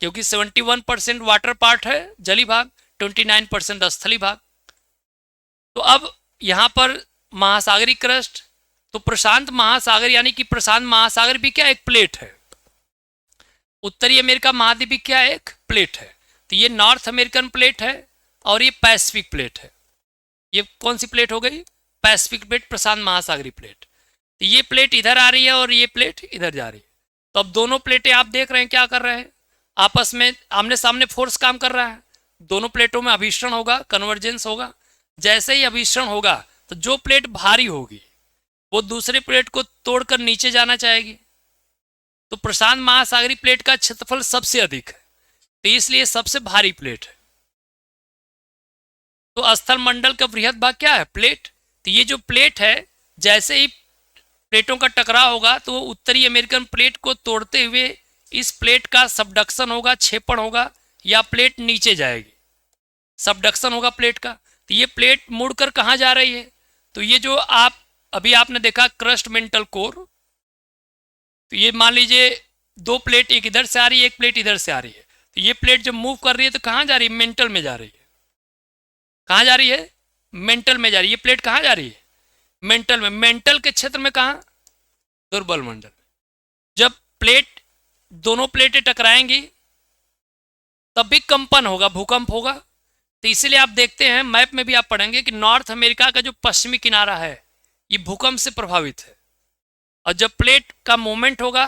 क्योंकि 71% वाटर पार्ट है जली भाग, 29% स्थली भाग। तो अब यहाँ पर महासागरी क्रस्ट, तो प्रशांत महासागर, यानी कि प्रशांत महासागर भी क्या एक प्लेट है। उत्तरी अमेरिका महाद्वीप भी क्या एक प्लेट है। तो ये नॉर्थ अमेरिकन प्लेट है और ये पैसिफिक प्लेट है। ये कौन सी प्लेट हो गई? पैसिफिक प्लेट, प्रशांत महासागरी प्लेट। तो ये प्लेट इधर आ रही है और ये प्लेट इधर जा रही है। तो अब दोनों प्लेटें आप देख रहे हैं क्या कर रहे हैं, आपस में आमने सामने फोर्स काम कर रहा है। दोनों प्लेटों में अभिसरण होगा, कन्वर्जेंस होगा। जैसे ही अभिसरण होगा तो जो प्लेट भारी होगी वो दूसरे प्लेट को तोड़कर नीचे जाना चाहेगी। तो प्रशांत महासागरी प्लेट का क्षेत्रफल सबसे अधिक है, तो इसलिए सबसे भारी प्लेट है। तो स्थल मंडल का वृहद भाग क्या है? प्लेट। तो ये जो प्लेट है, जैसे ही प्लेटों का टकराव होगा तो उत्तरी अमेरिकन प्लेट को तोड़ते हुए इस प्लेट का सबडक्शन होगा, क्षेपण होगा, या प्लेट नीचे जाएगी, सबडक्शन होगा प्लेट का। तो ये प्लेट मुड़कर कहाँ जा रही है? तो ये जो अभी आपने देखा क्रस्ट मेंटल कोर, तो ये मान लीजिए दो प्लेट, एक इधर से आ रही है, एक प्लेट इधर से आ रही है। तो ये प्लेट जब मूव कर रही है तो कहाँ जा रही है? मेंटल में जा रही है। कहाँ जा रही है? मेंटल में जा रही है। ये प्लेट कहाँ जा रही है? मेंटल में। मेंटल के क्षेत्र में कहाँ? दुर्बल मंडल में। जब दोनों प्लेटें टकराएंगी तब भी कंपन होगा, भूकंप होगा। तो इसीलिए आप देखते हैं मैप में भी आप पढ़ेंगे कि नॉर्थ अमेरिका का जो पश्चिमी किनारा है ये भूकंप से प्रभावित है। और जब प्लेट का मूवमेंट होगा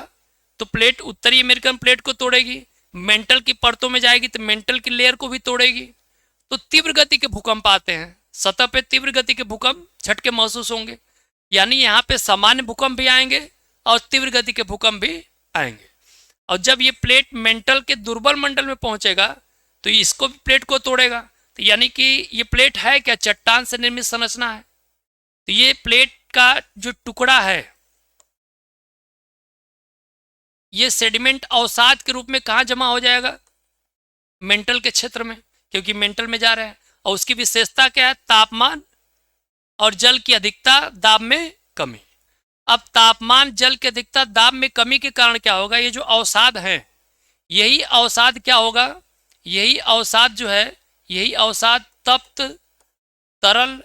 तो प्लेट उत्तरी अमेरिकन प्लेट को तोड़ेगी, मेंटल की परतों में जाएगी तो मेंटल की लेयर को भी तोड़ेगी। तो तीव्र गति के भूकंप आते हैं, सतह पे तीव्र गति के भूकंप झटके महसूस होंगे। यानी यहाँ पे सामान्य भूकंप भी आएंगे और तीव्र गति के भूकंप भी आएंगे। और जब ये प्लेट मेंटल के दुर्बल मंडल में पहुंचेगा तो इसको भी प्लेट को तोड़ेगा। तो यानी कि ये प्लेट है क्या? चट्टान से निर्मित संरचना है। तो ये प्लेट का जो टुकड़ा है ये सेडिमेंट अवसाद के रूप में कहाँ जमा हो जाएगा? मेंटल के क्षेत्र में, क्योंकि मेंटल में जा रहा है। और उसकी विशेषता क्या है? तापमान और जल की अधिकता, दाब में कमी। अब तापमान, जल की अधिकता, दाब में कमी के कारण क्या होगा? ये जो अवसाद है, यही अवसाद क्या होगा? यही अवसाद जो है, यही अवसाद तप्त तरल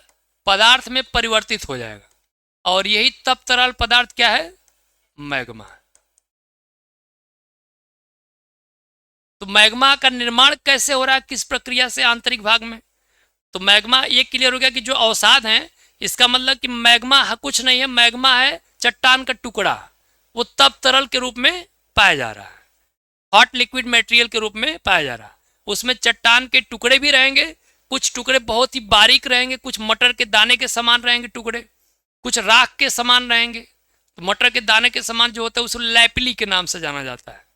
पदार्थ में परिवर्तित हो जाएगा। और यही तप्त तरल पदार्थ क्या है? मैग्मा। तो मैग्मा का निर्माण कैसे हो रहा है, किस प्रक्रिया से आंतरिक भाग में? तो मैग्मा ये क्लियर हो गया कि जो अवसाद हैं, इसका मतलब कि मैग्मा कुछ नहीं है, मैग्मा है चट्टान का टुकड़ा, वो तब तरल के रूप में पाया जा रहा है, हॉट लिक्विड मटेरियल के रूप में पाया जा रहा है। उसमें चट्टान के टुकड़े भी रहेंगे, कुछ टुकड़े बहुत ही बारीक रहेंगे, कुछ मटर के दाने के समान रहेंगे टुकड़े, कुछ राख के समान रहेंगे। तो मटर के दाने के समान जो होता है उसे लैपिली के नाम से जाना जाता है।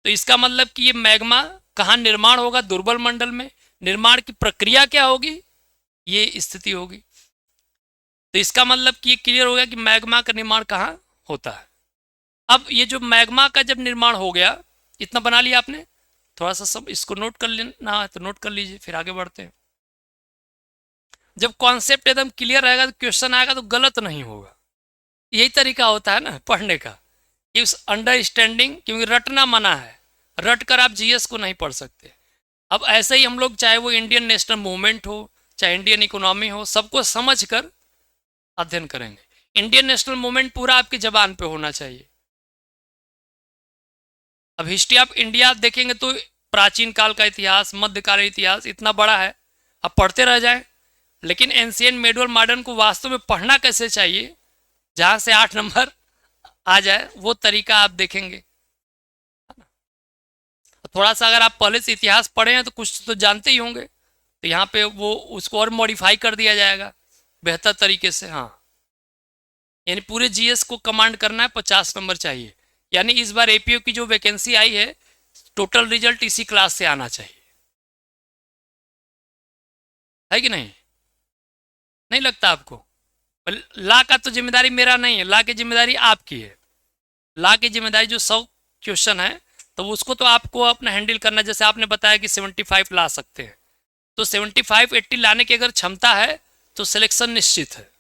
तो इसका मतलब कि ये मैग्मा कहाँ निर्माण होगा? दुर्बल मंडल में। निर्माण की प्रक्रिया क्या होगी? ये स्थिति होगी। तो इसका मतलब कि ये क्लियर हो गया कि मैग्मा का निर्माण कहाँ होता है। अब ये जो मैग्मा का जब निर्माण हो गया, इतना बना लिया आपने, थोड़ा सा सब इसको नोट कर लेना है तो नोट कर लीजिए, फिर आगे बढ़ते हैं। जब कॉन्सेप्ट एकदम क्लियर रहेगा तो क्वेश्चन आएगा तो गलत नहीं होगा। यही तरीका होता है ना पढ़ने का, इस अंडरस्टैंडिंग, क्योंकि रटना मना है, रट कर आप जीएस को नहीं पढ़ सकते। अब ऐसे ही हम लोग, चाहे वो इंडियन नेशनल मूवमेंट हो, चाहे इंडियन इकोनॉमी हो, सबको समझ कर अध्ययन करेंगे। इंडियन नेशनल मूवमेंट पूरा आपकी जबान पे होना चाहिए। अब हिस्ट्री ऑफ इंडिया देखेंगे तो प्राचीन काल का इतिहास, मध्यकालीन इतिहास इतना बड़ा है, अब पढ़ते रह जाएं। लेकिन एंशिएंट, मेडुअल, मॉडर्न को वास्तव में पढ़ना कैसे चाहिए, जहां से 8 नंबर आ जाए, वो तरीका आप देखेंगे। थोड़ा सा अगर आप पहले से इतिहास पढ़े हैं तो कुछ तो जानते ही होंगे, तो यहाँ पे वो उसको और मॉडिफाई कर दिया जाएगा बेहतर तरीके से। हाँ, यानी पूरे जीएस को कमांड करना है, 50 नंबर चाहिए। यानी इस बार एपीओ की जो वैकेंसी आई है, टोटल रिजल्ट इसी क्लास से आना चाहिए, है कि नहीं? नहीं लगता आपको? ला का तो जिम्मेदारी मेरा नहीं है, ला की जिम्मेदारी आपकी है। ला की जिम्मेदारी जो 100 क्वेश्चन है, तो उसको तो आपको अपना हैंडल करना। जैसे आपने बताया कि 75 ला सकते हैं, तो 75-80 लाने की अगर क्षमता है तो सिलेक्शन निश्चित है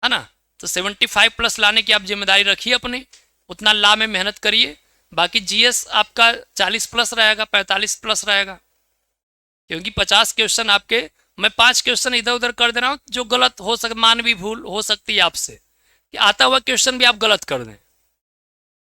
ना? तो 75 प्लस लाने की आप जिम्मेदारी रखिए अपनी, उतना ला में मेहनत करिए। बाकी जीएस आपका 40 प्लस रहेगा, 45 प्लस रहेगा, क्योंकि 50 क्वेश्चन आपके, मैं 5 क्वेश्चन इधर उधर कर दे रहा हूँ जो गलत हो सकता, मानवीय भूल हो सकती है आपसे, कि आता हुआ क्वेश्चन भी आप गलत कर दें,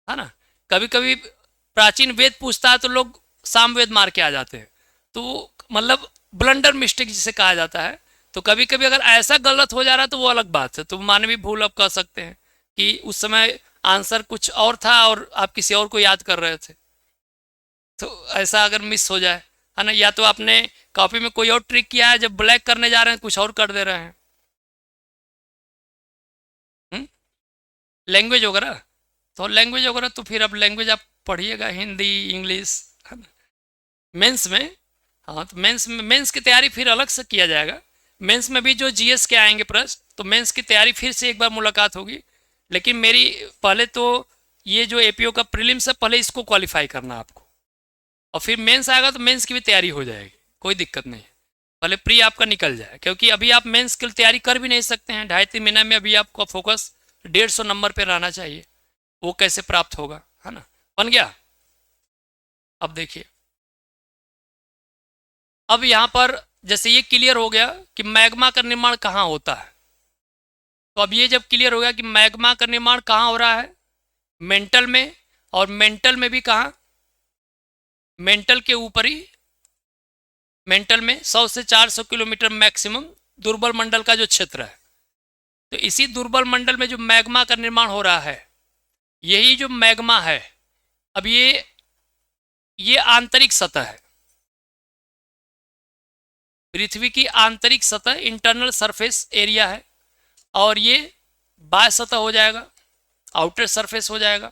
है ना? कभी कभी प्राचीन वेद पूछता है तो लोग सामवेद मार के आ जाते हैं, तो मतलब ब्लंडर मिस्टेक जिसे कहा जाता है। तो कभी कभी अगर ऐसा गलत हो जा रहा है तो वो अलग बात है, तो मानवीय भूल आप कह सकते हैं कि उस समय आंसर कुछ और था और आप किसी और को याद कर रहे थे, तो ऐसा अगर मिस हो जाए, है ना? या तो आपने कॉपी में कोई और ट्रिक किया है, जब ब्लैक करने जा रहे हैं कुछ और कर दे रहे हैं। लैंग्वेज वगैरह, तो लैंग्वेज वगैरह तो फिर अब लैंग्वेज आप पढ़िएगा, हिंदी, इंग्लिश, है ना? मेंस में, हाँ, तो मेंस की तैयारी फिर अलग से किया जाएगा। मेंस में भी जो जीएस के आएंगे प्रश्न, तो मेंस की तैयारी फिर से एक बार मुलाकात होगी। लेकिन मेरी पहले तो ये जो एपीओ का प्रीलिम्स है, पहले इसको क्वालिफाई करना आपको, और फिर मेंस आएगा तो मेंस की भी तैयारी हो जाएगी, कोई दिक्कत नहीं है। पहले प्री आपका निकल जाए, क्योंकि अभी आप मेंस की तैयारी कर भी नहीं सकते हैं। 2.5-3 महीने में अभी आपका फोकस 150 नंबर पे रहना चाहिए, वो कैसे प्राप्त होगा, है ना? बन गया? अब देखिए, अब यहाँ पर जैसे ये क्लियर हो गया कि मैग्मा का निर्माण कहाँ होता है, तो अब ये जब क्लियर हो गया कि मैग्मा का निर्माण कहाँ हो रहा है, मेंटल में, और मेंटल में भी कहाँ, मेंटल के ऊपर ही, मेंटल में 100 से 400 किलोमीटर मैक्सिमम दुर्बल मंडल का जो क्षेत्र है, तो इसी दुर्बल मंडल में जो मैग्मा का निर्माण हो रहा है, यही जो मैग्मा है, अब ये आंतरिक सतह है, पृथ्वी की आंतरिक सतह, इंटरनल सरफेस एरिया है, और ये बाह्य सतह हो जाएगा, आउटर सरफेस हो जाएगा।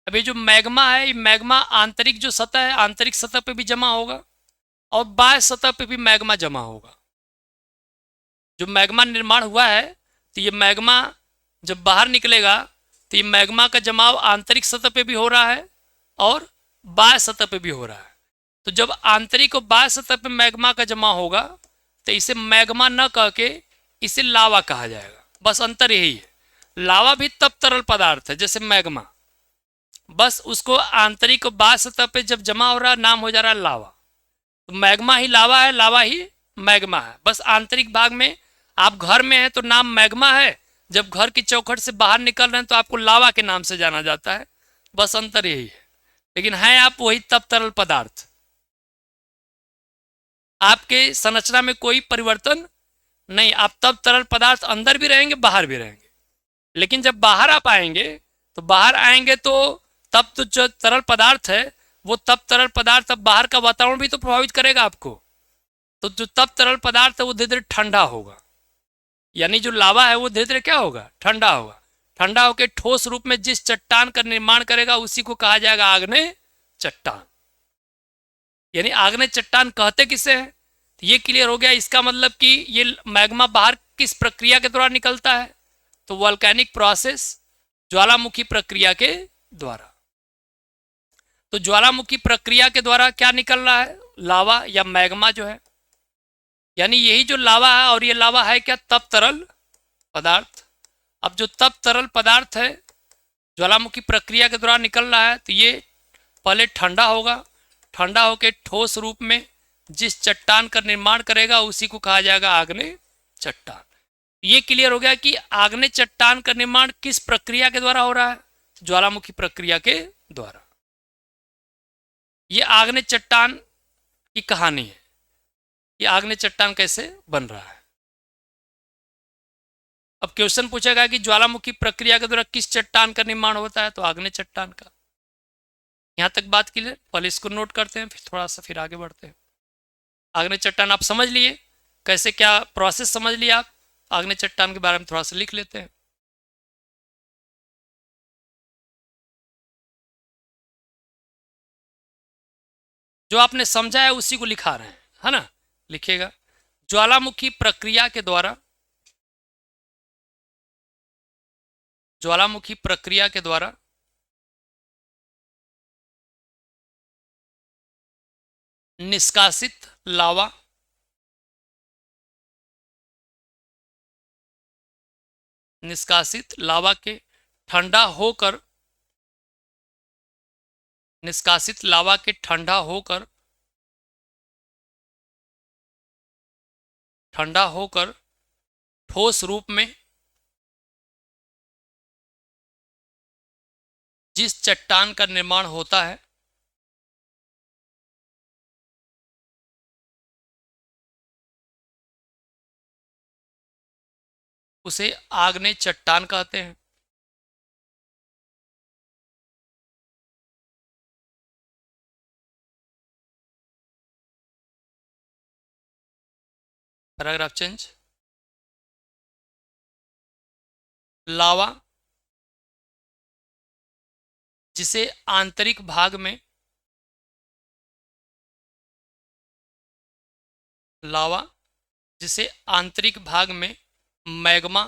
अब ये जो मैग्मा है, ये मैग्मा आंतरिक जो सतह है, आंतरिक सतह पे भी जमा होगा, और बाह्य सतह पे भी मैग्मा जमा होगा। जो मैग्मा निर्माण हुआ है, तो ये मैग्मा जब बाहर निकलेगा तो ये मैग्मा का जमाव आंतरिक सतह पे भी हो रहा है और बाह्य सतह पे भी हो रहा है। तो जब आंतरिक और बाह्य सतह पे मैग्मा का जमा होगा तो इसे मैग्मा न कह के इसे लावा कहा जाएगा। बस अंतर यही है, लावा भी तब तरल पदार्थ है जैसे मैग्मा, बस उसको आंतरिक और बाह्य सतह पे जब जमा हो रहा है नाम हो जा रहा है लावा। तो मैग्मा ही लावा है, लावा ही मैग्मा है। बस आंतरिक भाग में आप घर में हैं तो नाम मैग्मा है, जब घर की चौखट से बाहर निकल रहे हैं तो आपको लावा के नाम से जाना जाता है, बस अंतर यही है। लेकिन हैं आप वही तप तरल पदार्थ, आपके संरचना में कोई परिवर्तन नहीं। आप तब तरल पदार्थ अंदर भी रहेंगे बाहर भी रहेंगे, लेकिन जब बाहर आप आएंगे तो बाहर आएंगे तो तब तो जो तरल पदार्थ है वो तब तरल पदार्थ अब बाहर का वातावरण भी तो प्रभावित करेगा आपको। तो जो तब तरल पदार्थ है वो धीरे धीरे ठंडा होगा, यानी जो लावा है वो धीरे धीरे क्या होगा, ठंडा होगा। ठंडा होकर ठोस रूप में जिस चट्टान का निर्माण करेगा उसी को कहा जाएगा आग्नेय चट्टान। यानी आग्नेय चट्टान कहते किसे हैं, तो ये क्लियर हो गया। इसका मतलब कि ये मैग्मा बाहर किस प्रक्रिया के द्वारा निकलता है, तो वोल्केनिक प्रोसेस, ज्वालामुखी प्रक्रिया के द्वारा। तो ज्वालामुखी प्रक्रिया के द्वारा क्या निकल रहा है, लावा या मैग्मा जो है, यानी यही जो लावा है। और ये लावा है क्या, तप तरल पदार्थ। अब जो तप तरल पदार्थ है ज्वालामुखी प्रक्रिया के द्वारा निकल रहा है, तो ये पहले ठंडा होगा, ठंडा होकर ठोस रूप में जिस चट्टान का निर्माण करेगा उसी को कहा जाएगा आग्नेय चट्टान। ये क्लियर हो गया कि आग्नेय चट्टान का निर्माण किस प्रक्रिया के द्वारा हो रहा है, ज्वालामुखी प्रक्रिया के द्वारा। ये आग्नेय चट्टान की कहानी है, ये आग्नेय चट्टान कैसे बन रहा है। अब क्वेश्चन पूछेगा कि ज्वालामुखी प्रक्रिया के द्वारा किस चट्टान का निर्माण होता है, तो आग्नेय चट्टान का। यहां तक बात क्लियर, पहले इसको नोट करते हैं फिर थोड़ा सा फिर आगे बढ़ते हैं। आग्नेय चट्टान आप समझ लिए, कैसे क्या प्रोसेस समझ लिया आप। आग्नेय चट्टान के बारे में थोड़ा सा लिख लेते हैं। जो आपने समझा है उसी को लिखा रहे हैं, है ना, लिखिएगा। ज्वालामुखी प्रक्रिया के द्वारा, ज्वालामुखी प्रक्रिया के द्वारा निष्कासित लावा, निष्कासित लावा के ठंडा होकर, निष्कासित लावा के ठंडा होकर, ठंडा होकर ठोस रूप में जिस चट्टान का निर्माण होता है उसे आग्नेय चट्टान कहते हैं। Paragraph change. लावा जिसे आंतरिक भाग में, लावा जिसे आंतरिक भाग में मैग्मा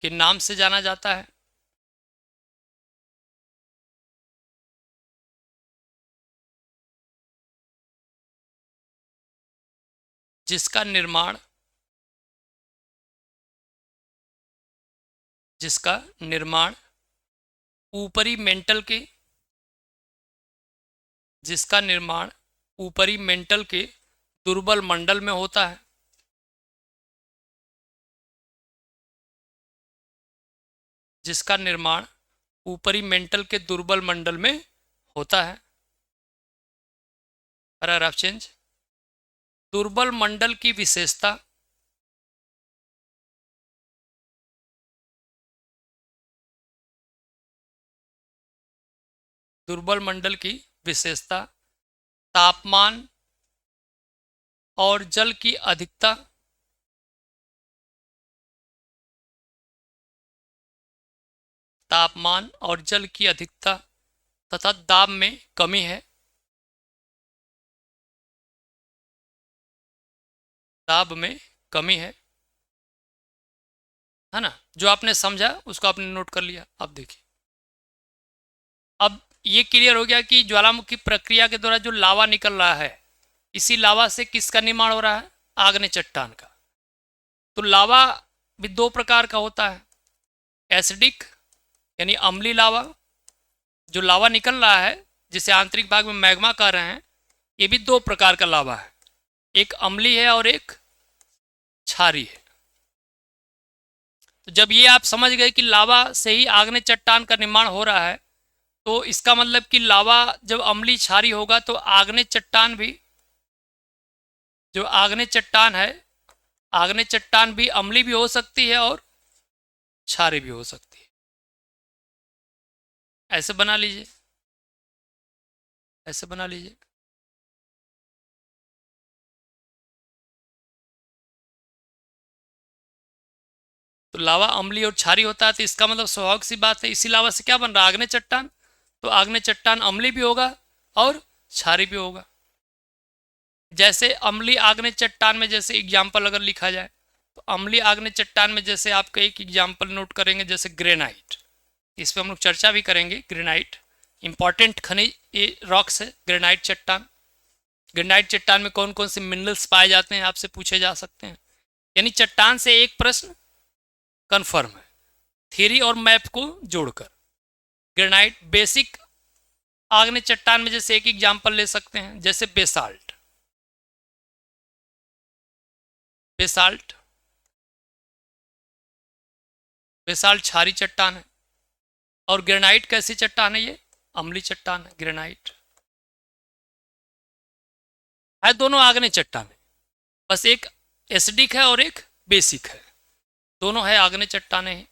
के नाम से जाना जाता है, जिसका निर्माण, जिसका निर्माण ऊपरी मेंटल के, जिसका निर्माण ऊपरी मेंटल के दुर्बल मंडल में होता है, जिसका निर्माण ऊपरी मेंटल के दुर्बल मंडल में होता है। Paragraph change. दुर्बल मंडल की विशेषता, दुर्बल मंडल की विशेषता तापमान और जल की अधिकता, तापमान और जल की अधिकता तथा दाब में कमी है, दाब में कमी है ना। जो आपने समझा उसको आपने नोट कर लिया। अब देखिए, अब ये क्लियर हो गया कि ज्वालामुखी प्रक्रिया के द्वारा जो लावा निकल रहा है, इसी लावा से किसका निर्माण हो रहा है, आग्नेय चट्टान का। तो लावा भी दो प्रकार का होता है, एसिडिक यानी अम्लीय लावा, जो लावा निकल रहा है जिसे आंतरिक भाग में मैग्मा कह रहे हैं, ये भी दो प्रकार का लावा है, एक अम्लीय है और एक क्षारीय है। तो जब ये आप समझ गए कि लावा से ही आग्नेय चट्टान का निर्माण हो रहा है, तो इसका मतलब कि लावा जब अम्लीय क्षारीय होगा तो आग्नेय चट्टान भी, जो आग्नेय चट्टान है, आग्नेय चट्टान भी अम्लीय भी हो सकती है और क्षारीय भी हो सकती है। ऐसे बना लीजिए, ऐसे बना लीजिए। तो लावा अम्लीय और क्षारीय होता है, तो इसका मतलब स्वाभाविक सी बात है, इसी लावा से क्या बन रहा है, आग्नेय चट्टान। तो आग्नेय चट्टान अम्लीय भी होगा और क्षारीय भी होगा। जैसे अम्लीय आग्नेय चट्टान में जैसे एग्जाम्पल अगर लिखा जाए, तो अम्लीय आग्नेय चट्टान में जैसे आपका एक एग्जाम्पल नोट करेंगे, जैसे ग्रेनाइट। इस पर हम लोग चर्चा भी करेंगे। ग्रेनाइट इंपॉर्टेंट खनिज ये रॉक्स है, ग्रेनाइट चट्टान। ग्रेनाइट चट्टान में कौन कौन से मिनरल्स पाए जाते हैं आपसे पूछे जा सकते हैं। यानी चट्टान से एक प्रश्न कंफर्म है, थ्योरी और मैप को जोड़कर। ग्रेनाइट बेसिक आग्नेय चट्टान में जैसे एक एग्जाम्पल ले सकते हैं, जैसे बेसाल्ट। बेसाल्ट, बेसाल्ट क्षारीय चट्टान है। और ग्रेनाइट कैसी चट्टान है, ये अम्लीय चट्टान है। ग्रेनाइट है, दोनों आग्नेय चट्टान है, बस एक एसिडिक है और एक बेसिक है, दोनों है आग्नेय चट्टाने हैं।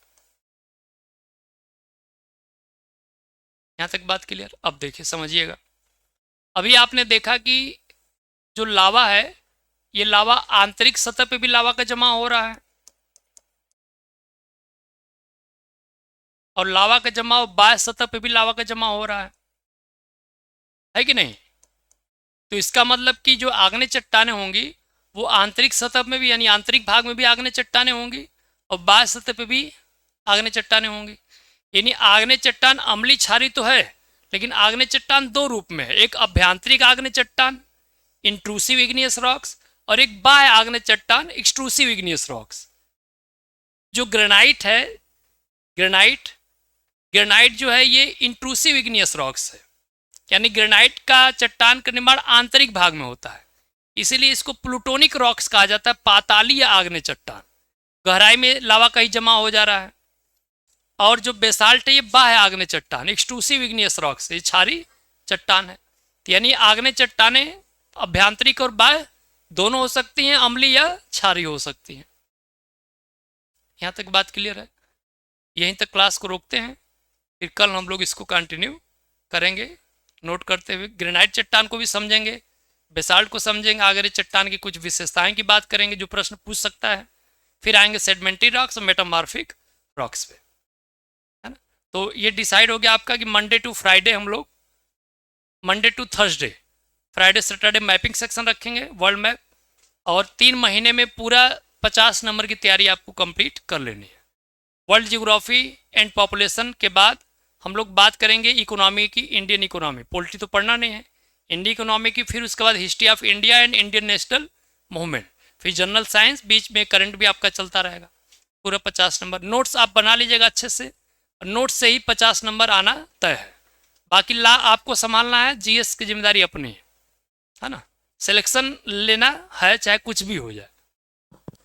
यहां तक बात क्लियर। अब देखिए समझिएगा, अभी आपने देखा कि जो लावा है, ये लावा आंतरिक सतह पे भी लावा का जमा हो रहा है, और लावा का जमाव बाह्य सतह पे भी लावा का जमा हो रहा है कि नहीं। तो इसका मतलब कि जो आग्नेय चट्टानें होंगी वो आंतरिक सतह में भी, यानी आंतरिक भाग में भी आग्नेय चट्टानें होंगी, और बाह्य सतह पे भी आग्नेय चट्टानें होंगी। यानी आग्नेय चट्टान अम्लीय क्षारीय तो है, लेकिन आग्नेय चट्टान दो रूप में है, एक अभ्यंतरिक आग्नेय चट्टान इंट्रूसिव इग्नियस रॉक्स, और एक बाह्य आग्नेय चट्टान एक्सट्रूसिव इग्नियस रॉक्स। जो ग्रेनाइट है, ग्रेनाइट ग्रेनाइट जो है ये इंट्रूसिव इग्नियस रॉक्स है, यानी ग्रेनाइट का चट्टान का निर्माण आंतरिक भाग में होता है, इसीलिए इसको प्लूटोनिक रॉक्स कहा जाता है, पातालीय आग्नेय चट्टान। गहराई में लावा कहीं जमा हो जा रहा है। और जो बेसाल्ट है ये बाह्य आग्नेय चट्टान एक्सट्रूसिव इग्नियस रॉक्स, ये क्षारीय चट्टान है। यानी आग्नेय चट्टानें अभ्यंतरिक और बाह्य दोनों हो सकती हैं, अम्लीय या क्षारीय हो सकती हैं। यहां तक बात क्लियर है। यहीं तक क्लास को रोकते हैं, फिर कल हम लोग इसको कंटिन्यू करेंगे, नोट करते हुए ग्रेनाइट चट्टान को भी समझेंगे, बेसाल्ट को समझेंगे, आग्नेय चट्टान की कुछ विशेषताएं की बात करेंगे जो प्रश्न पूछ सकता है, फिर आएंगे सेडिमेंट्री रॉक्स और मेटामॉर्फिक रॉक्स पे, है ना। तो ये डिसाइड हो गया आपका कि मंडे टू फ्राइडे हम लोग, Monday to Thursday, Friday Saturday mapping section रखेंगे, वर्ल्ड मैप, और 3 महीने में पूरा 50 नंबर की तैयारी आपको कंप्लीट कर लेनी है। वर्ल्ड जियोग्राफी एंड पॉपुलेशन के बाद हम लोग बात करेंगे इकोनॉमी की, इंडियन इकोनॉमी, पॉलिटी तो पढ़ना नहीं है, इंडियन इकोनॉमी की, फिर उसके बाद history of India and Indian national movement, फिर जनरल साइंस, बीच में करंट भी आपका चलता रहेगा। पूरा 50 नंबर। नोट्स आप बना लीजिएगा अच्छे से, नोट्स से ही 50 नंबर आना तय है। बाकी ला आपको संभालना है, जीएस की जिम्मेदारी अपनी है ना। सिलेक्शन लेना है चाहे कुछ भी हो जाए।